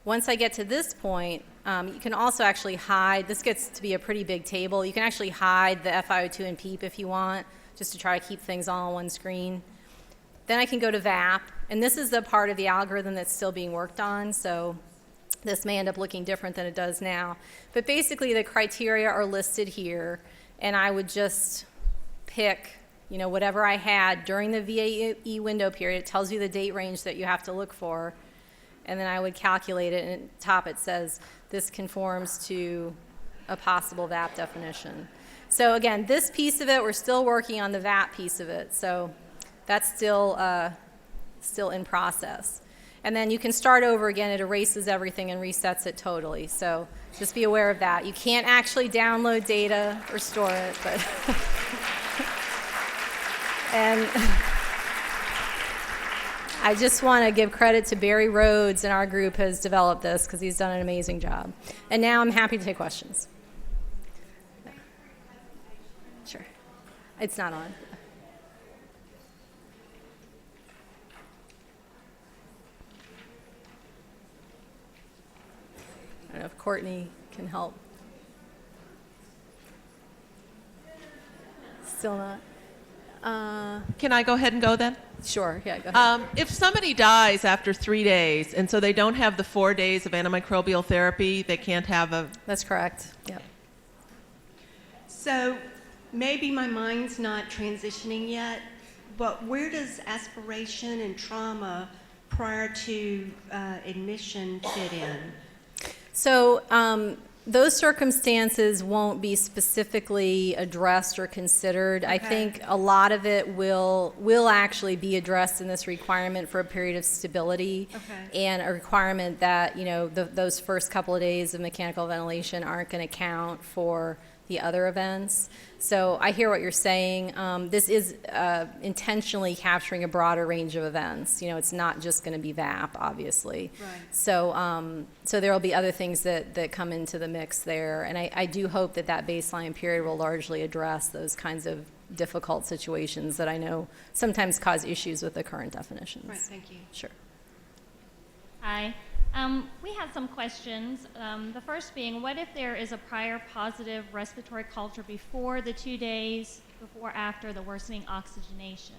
A: Once I get to this point, you can also actually hide. This gets to be a pretty big table. You can actually hide the FiO2 and PEEP if you want, just to try to keep things all on one screen. Then I can go to VAP, and this is the part of the algorithm that's still being worked on, so this may end up looking different than it does now. But basically, the criteria are listed here, and I would just pick whatever I had during the VAE window period. It tells you the date range that you have to look for. And then I would calculate it, and at the top it says this conforms to a possible VAP definition. So again, this piece of it, we're still working on the VAP piece of it. So that's still in process. And then you can start over again. It erases everything and resets it totally. So just be aware of that. You can't actually download data or store it, but and I just want to give credit to Barry Rhodes, and our group has developed this because he's done an amazing job. And now I'm happy to take questions. Sure. It's not on. I don't know if Courtney can help. Still not.
B: Can I go ahead and go then?
A: Sure, yeah, go ahead.
B: If somebody dies after 3 days, and so they don't have the 4 days of antimicrobial therapy, they can't have a...
A: That's correct, yep.
C: So maybe my mind's not transitioning yet, but where does aspiration and trauma prior to admission fit in?
A: So those circumstances won't be specifically addressed or considered. Okay. I think a lot of it will actually be addressed in this requirement for a period of stability, okay, and a requirement that those first couple of days of mechanical ventilation aren't going to count for the other events. So I hear what you're saying. This is intentionally capturing a broader range of events. It's not just going to be VAP, obviously. Right. So there will be other things that come into the mix there. And I do hope that baseline period will largely address those kinds of difficult situations that I know sometimes cause issues with the current definitions.
C: Right, thank you.
A: Sure.
D: Hi. We have some questions. The first being, what if there is a prior positive respiratory culture before the 2 days, after the worsening oxygenation?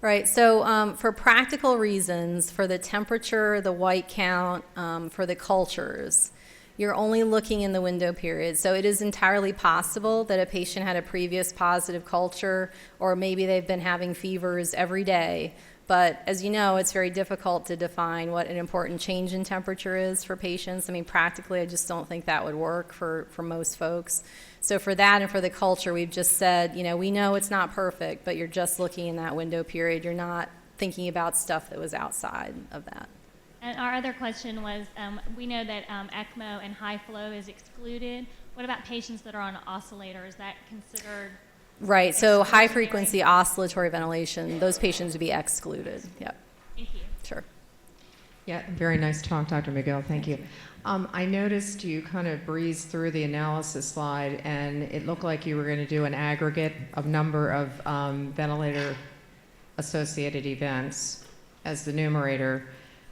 A: Right, so for practical reasons, for the temperature, the white count, for the cultures, you're only looking in the window period. So it is entirely possible that a patient had a previous positive culture, or maybe they've been having fevers every day. But as you know, it's very difficult to define what an important change in temperature is for patients. I mean, practically, I just don't think that would work for most folks. So for that and for the culture, we've just said, we know it's not perfect, but you're just looking in that window period. You're not thinking about stuff that was outside of that.
D: And our other question was, we know that ECMO and high flow is excluded. What about patients that are on an oscillator? Is that considered
A: Right, so high-frequency oscillatory ventilation, those patients would be excluded. Yep,
D: Thank you.
A: sure.
E: Yeah, very nice talk, Dr. McGill. Thank you. I noticed you kind of breezed through the analysis slide, and it looked like you were going to do an aggregate of number of ventilator-associated events as the numerator,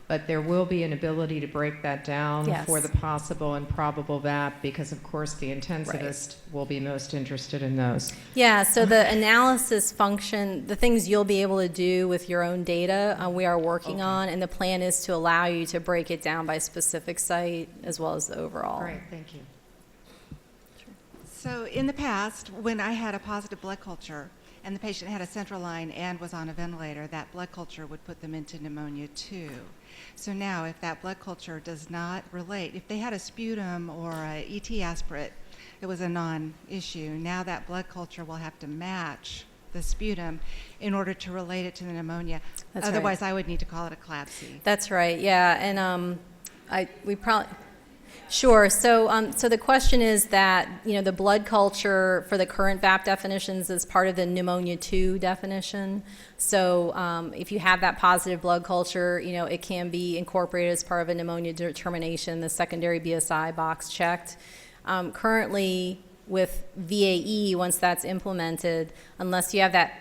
E: but there will be an ability to break that down
A: Yes.
E: for the possible and probable VAP, because of course the intensivist will be most interested in those.
A: Yeah, so the analysis function, the things you'll be able to do with your own data, we are working on, and the plan is to allow you to break it down by specific site as well as the overall.
E: All right, thank you.
F: So in the past, when I had a positive blood culture and the patient had a central line and was on a ventilator, that blood culture would put them into pneumonia too. So now if that blood culture does not relate, if they had a sputum or a ET aspirate, it was a non-issue. Now that blood culture will have to match the sputum in order to relate it to the pneumonia.
A: That's
F: Otherwise,
A: right.
F: I would need to call it a CLABSI.
A: That's right, yeah, and we probably, sure, so the question is that, you know, the blood culture for the current VAP definitions is part of the pneumonia 2 definition. So if you have that positive blood culture, you know, it can be incorporated as part of a pneumonia determination, the secondary BSI box checked. Currently, with VAE, once that's implemented, unless you have that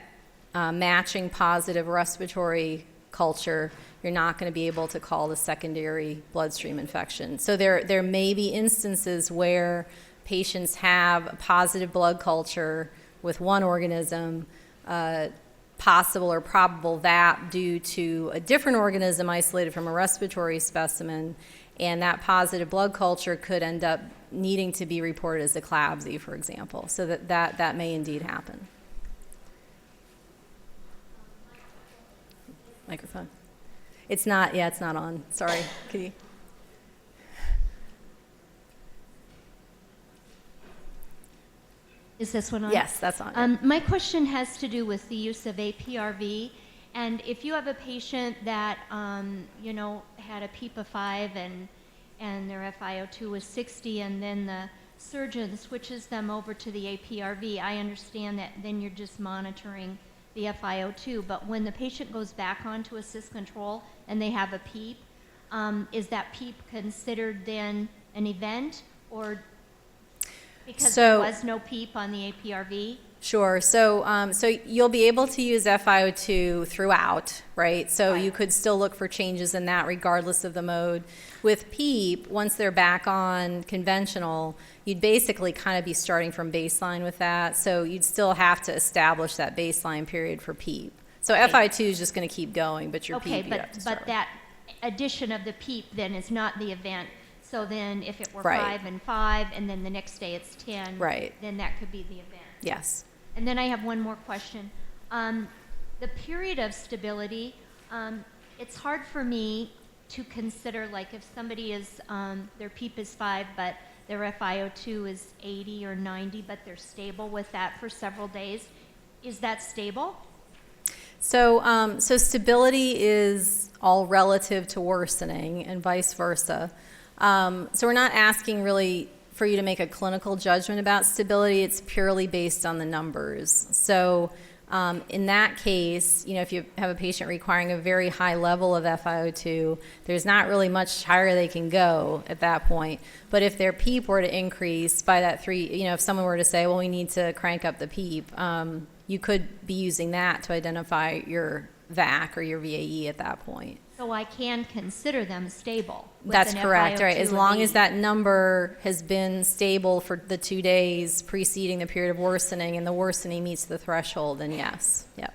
A: matching positive respiratory culture, you're not going to be able to call the secondary bloodstream infection. So there may be instances where patients have a positive blood culture with one organism, possible or probable VAP due to a different organism isolated from a respiratory specimen, and that positive blood culture could end up needing to be reported as a CLABSI, for example. So that may indeed happen. Microphone. It's not on. Sorry. Can you?
G: Is this one on?
A: Yes, that's on.
G: My question has to do with the use of APRV. And if you have a patient that, you know, had a PEEP of 5 and their FiO2 was 60, and then the surgeon switches them over to the APRV, I understand that then you're just monitoring the FiO2. But when the patient goes back onto assist control and they have a PEEP, is that PEEP considered then an event, or because there was no PEEP on the APRV?
A: Sure. So you'll be able to use FiO2 throughout, right? So you could still look for changes in that regardless of the mode. With PEEP, once they're back on conventional, you'd basically kind of be starting from baseline with that. So you'd still have to establish that baseline period for PEEP. So FiO2 is just going to keep going, but your PEEP, you have to start
G: but that addition of the PEEP then is not the event. So then if it were
A: Right.
G: 5 and 5, and then the next day it's 10,
A: Right.
G: then that could be the event.
A: Yes.
G: And then I have one more question. The period of stability, it's hard for me to consider, like if somebody is, their PEEP is 5, but their FiO2 is 80 or 90, but they're stable with that for several days. Is that stable?
A: So stability is all relative to worsening and vice versa. So we're not asking really for you to make a clinical judgment about stability. It's purely based on the numbers. So in that case, you know, if you have a patient requiring a very high level of FiO2, there's not really much higher they can go at that point. But if their PEEP were to increase by that 3, you know, if someone were to say, well, we need to crank up the PEEP, you could be using that to identify your VAC or your VAE at that point.
G: So I can consider them stable. With
A: That's
G: an
A: correct,
G: FiO2
A: right? As
G: of
A: long as
G: 80.
A: that number has been stable for the 2 days preceding the period of worsening and the worsening meets the threshold, then yes, yep.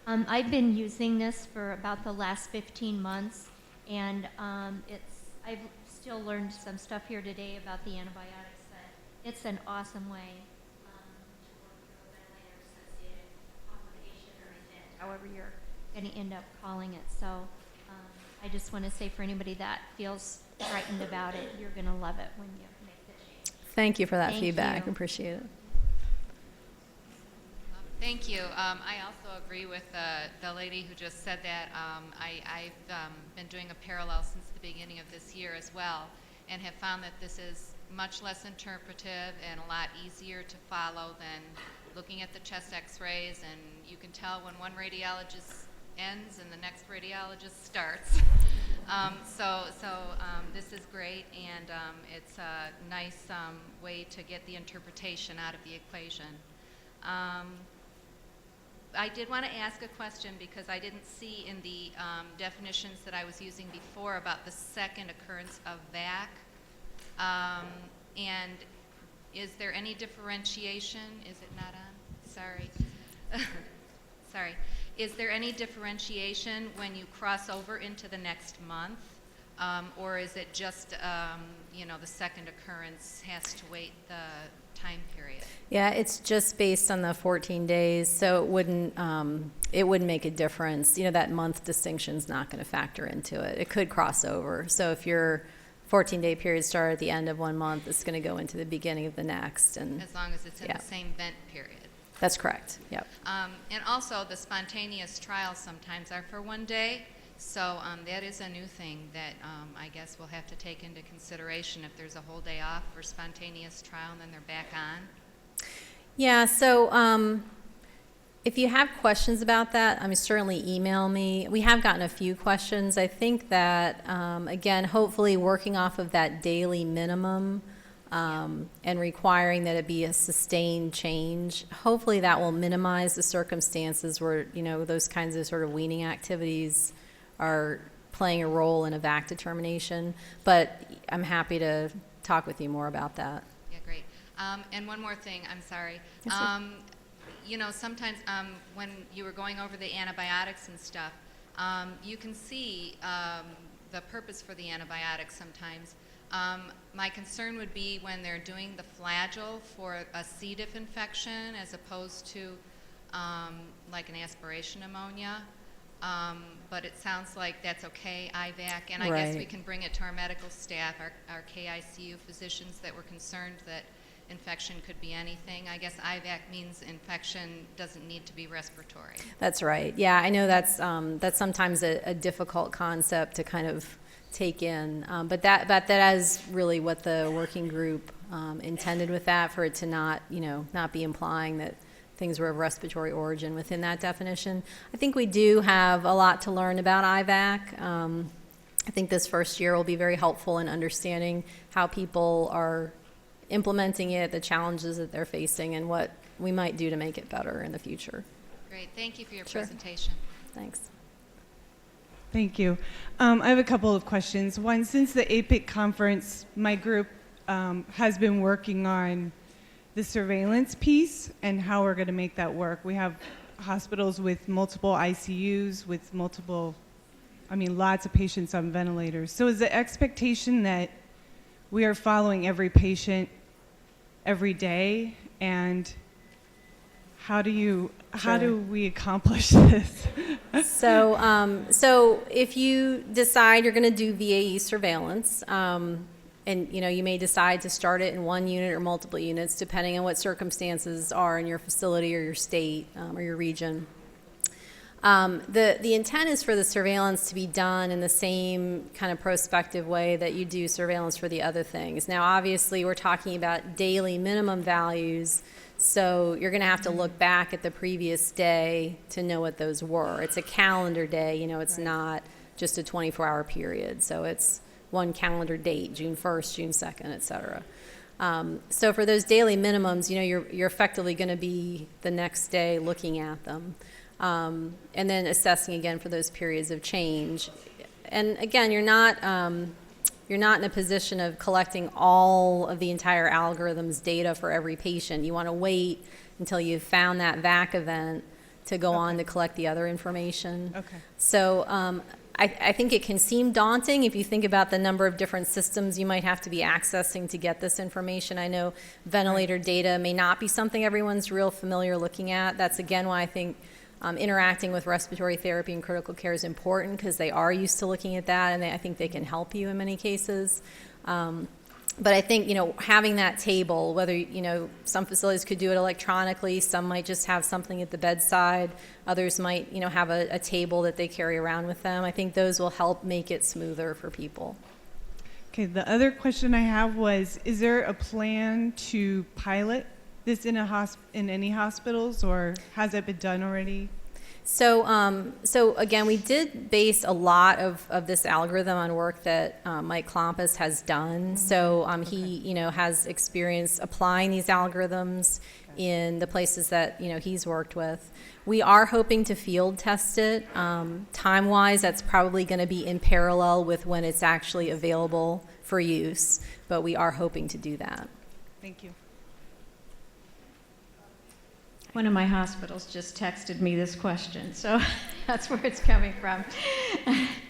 G: I've been using this for about the last 15 months, and I've still learned some stuff here today about the antibiotics, but it's an awesome way to work through a ventilator-associated complication or event, however you're going to end up calling it. So I just want to say, for anybody that feels frightened about it, you're going to love it when you make the change.
A: Thank you for that
G: Thank
A: feedback.
G: you.
A: Appreciate it.
H: Thank you. I also agree with the lady who just said that. I've been doing a parallel since the beginning of this year as well, and have found that this is much less interpretive and a lot easier to follow than looking at the chest x-rays, and you can tell when one radiologist ends and the next radiologist starts. This is great, and it's a nice way to get the interpretation out of the equation. I did want to ask a question because I didn't see in the definitions that I was using before about the second occurrence of VAC. And is there any differentiation? Is it not on? Sorry. Sorry. Is there any differentiation when you cross over into the next month? Or is it just, the second occurrence has to wait the time period?
A: Yeah, it's just based on the 14 days, so it wouldn't make a difference. That month distinction's not going to factor into it. It could cross over. So if your 14-day period started at the end of one month, it's going to go into the beginning of the next. And
H: as long as it's in the same vent period.
A: That's correct. Yep.
H: And also, the spontaneous trials sometimes are for 1 day. So that is a new thing that I guess we'll have to take into consideration if there's a whole day off for spontaneous trial and then they're back on.
A: Yeah, so if you have questions about that, certainly email me. We have gotten a few questions. I think that, again, hopefully working off of that daily minimum and requiring that it be a sustained change, hopefully that will minimize the circumstances where, those kinds of sort of weaning activities are playing a role in a VAC determination. But I'm happy to talk with you more about that.
H: Yeah, great. And one more thing, I'm sorry.
A: Yes,
H: Sometimes when you were going over the antibiotics and stuff, you can see the purpose for the antibiotics sometimes. My concern would be when they're doing the flagell for a C. diff infection as opposed to like an aspiration pneumonia. But it sounds like that's okay, IVAC, and I guess we can bring it to our medical staff, our KICU physicians that were concerned that infection could be anything. I guess IVAC means infection doesn't need to be respiratory.
A: That's right. Yeah, I know that's sometimes a difficult concept to kind of take in, but that is really what the working group intended with that, for it to not be implying that things were of respiratory origin within that definition. I think we do have a lot to learn about IVAC. I think this first year will be very helpful in understanding how people are implementing it, the challenges that they're facing, and what we might do to make it better in the future.
H: Great. Thank you for your
A: Sure.
H: presentation.
A: Thanks.
I: Thank you. I have a couple of questions. One, since the APIC conference, my group has been working on the surveillance piece and how we're going to make that work. We have hospitals with multiple ICUs, with lots of patients on ventilators. So is the expectation that we are following every patient every day? And how do we accomplish this?
A: So if you decide you're going to do VAE surveillance, and you may decide to start it in one unit or multiple units, depending on what circumstances are in your facility or your state or your region. The intent is for the surveillance to be done in the same kind of prospective way that you do surveillance for the other things. Now, obviously, we're talking about daily minimum values, so you're going to have to look back at the previous day to know what those were. It's a calendar day, it's not just a 24-hour period. So it's one calendar date, June 1st, June 2nd, et cetera. So for those daily minimums, you're effectively going to be the next day looking at them. And then assessing again for those periods of change. And again, you're not in a position of collecting all of the entire algorithm's data for every patient. You want to wait until you've found that VAC event to go on to collect the other information.
I: Okay.
A: So I think it can seem daunting if you think about the number of different systems you might have to be accessing to get this information. I know ventilator data may not be something everyone's real familiar looking at. That's again why I think interacting with respiratory therapy and critical care is important, because they are used to looking at that, and I think they can help you in many cases. But I think, having that table, whether, some facilities could do it electronically, some might just have something at the bedside, others might, have a table that they carry around with them. I think those will help make it smoother for people.
I: Okay, the other question I have was, is there a plan to pilot this in any hospitals, or has it been done already?
A: So again, we did base a lot of this algorithm on work that Mike Klompus has done. So he, has experience applying these algorithms in the places that, he's worked with. We are hoping to field test it. Time-wise, that's probably going to be in parallel with when it's actually available for use, but we are hoping to do that.
I: Thank you.
J: One of my hospitals just texted me this question, so that's where it's coming from.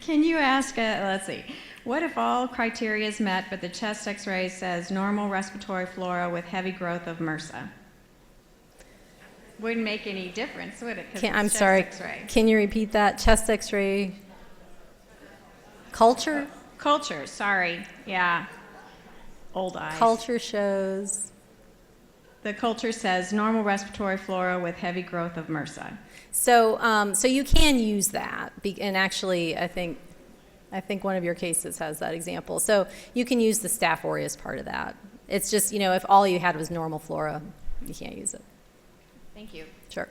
J: Can you ask, let's see, what if all criteria is met, but the chest x-ray says normal respiratory flora with heavy growth of MRSA? Wouldn't make any difference, would it? 'Cause
A: I'm
J: it's
A: sorry,
J: chest x-ray.
A: can you repeat that? Chest x-ray culture?
J: Culture, sorry, yeah. Old eyes.
A: Culture shows.
J: The culture says normal respiratory flora with heavy growth of MRSA.
A: So you can use that, and actually, I think one of your cases has that example. So you can use the Staph aureus part of that. It's just, if all you had was normal flora, you can't use it.
J: Thank you.
A: Sure.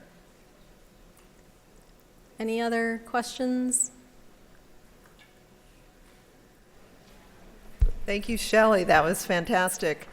A: Any other questions?
B: Thank you, Shelley. That was fantastic.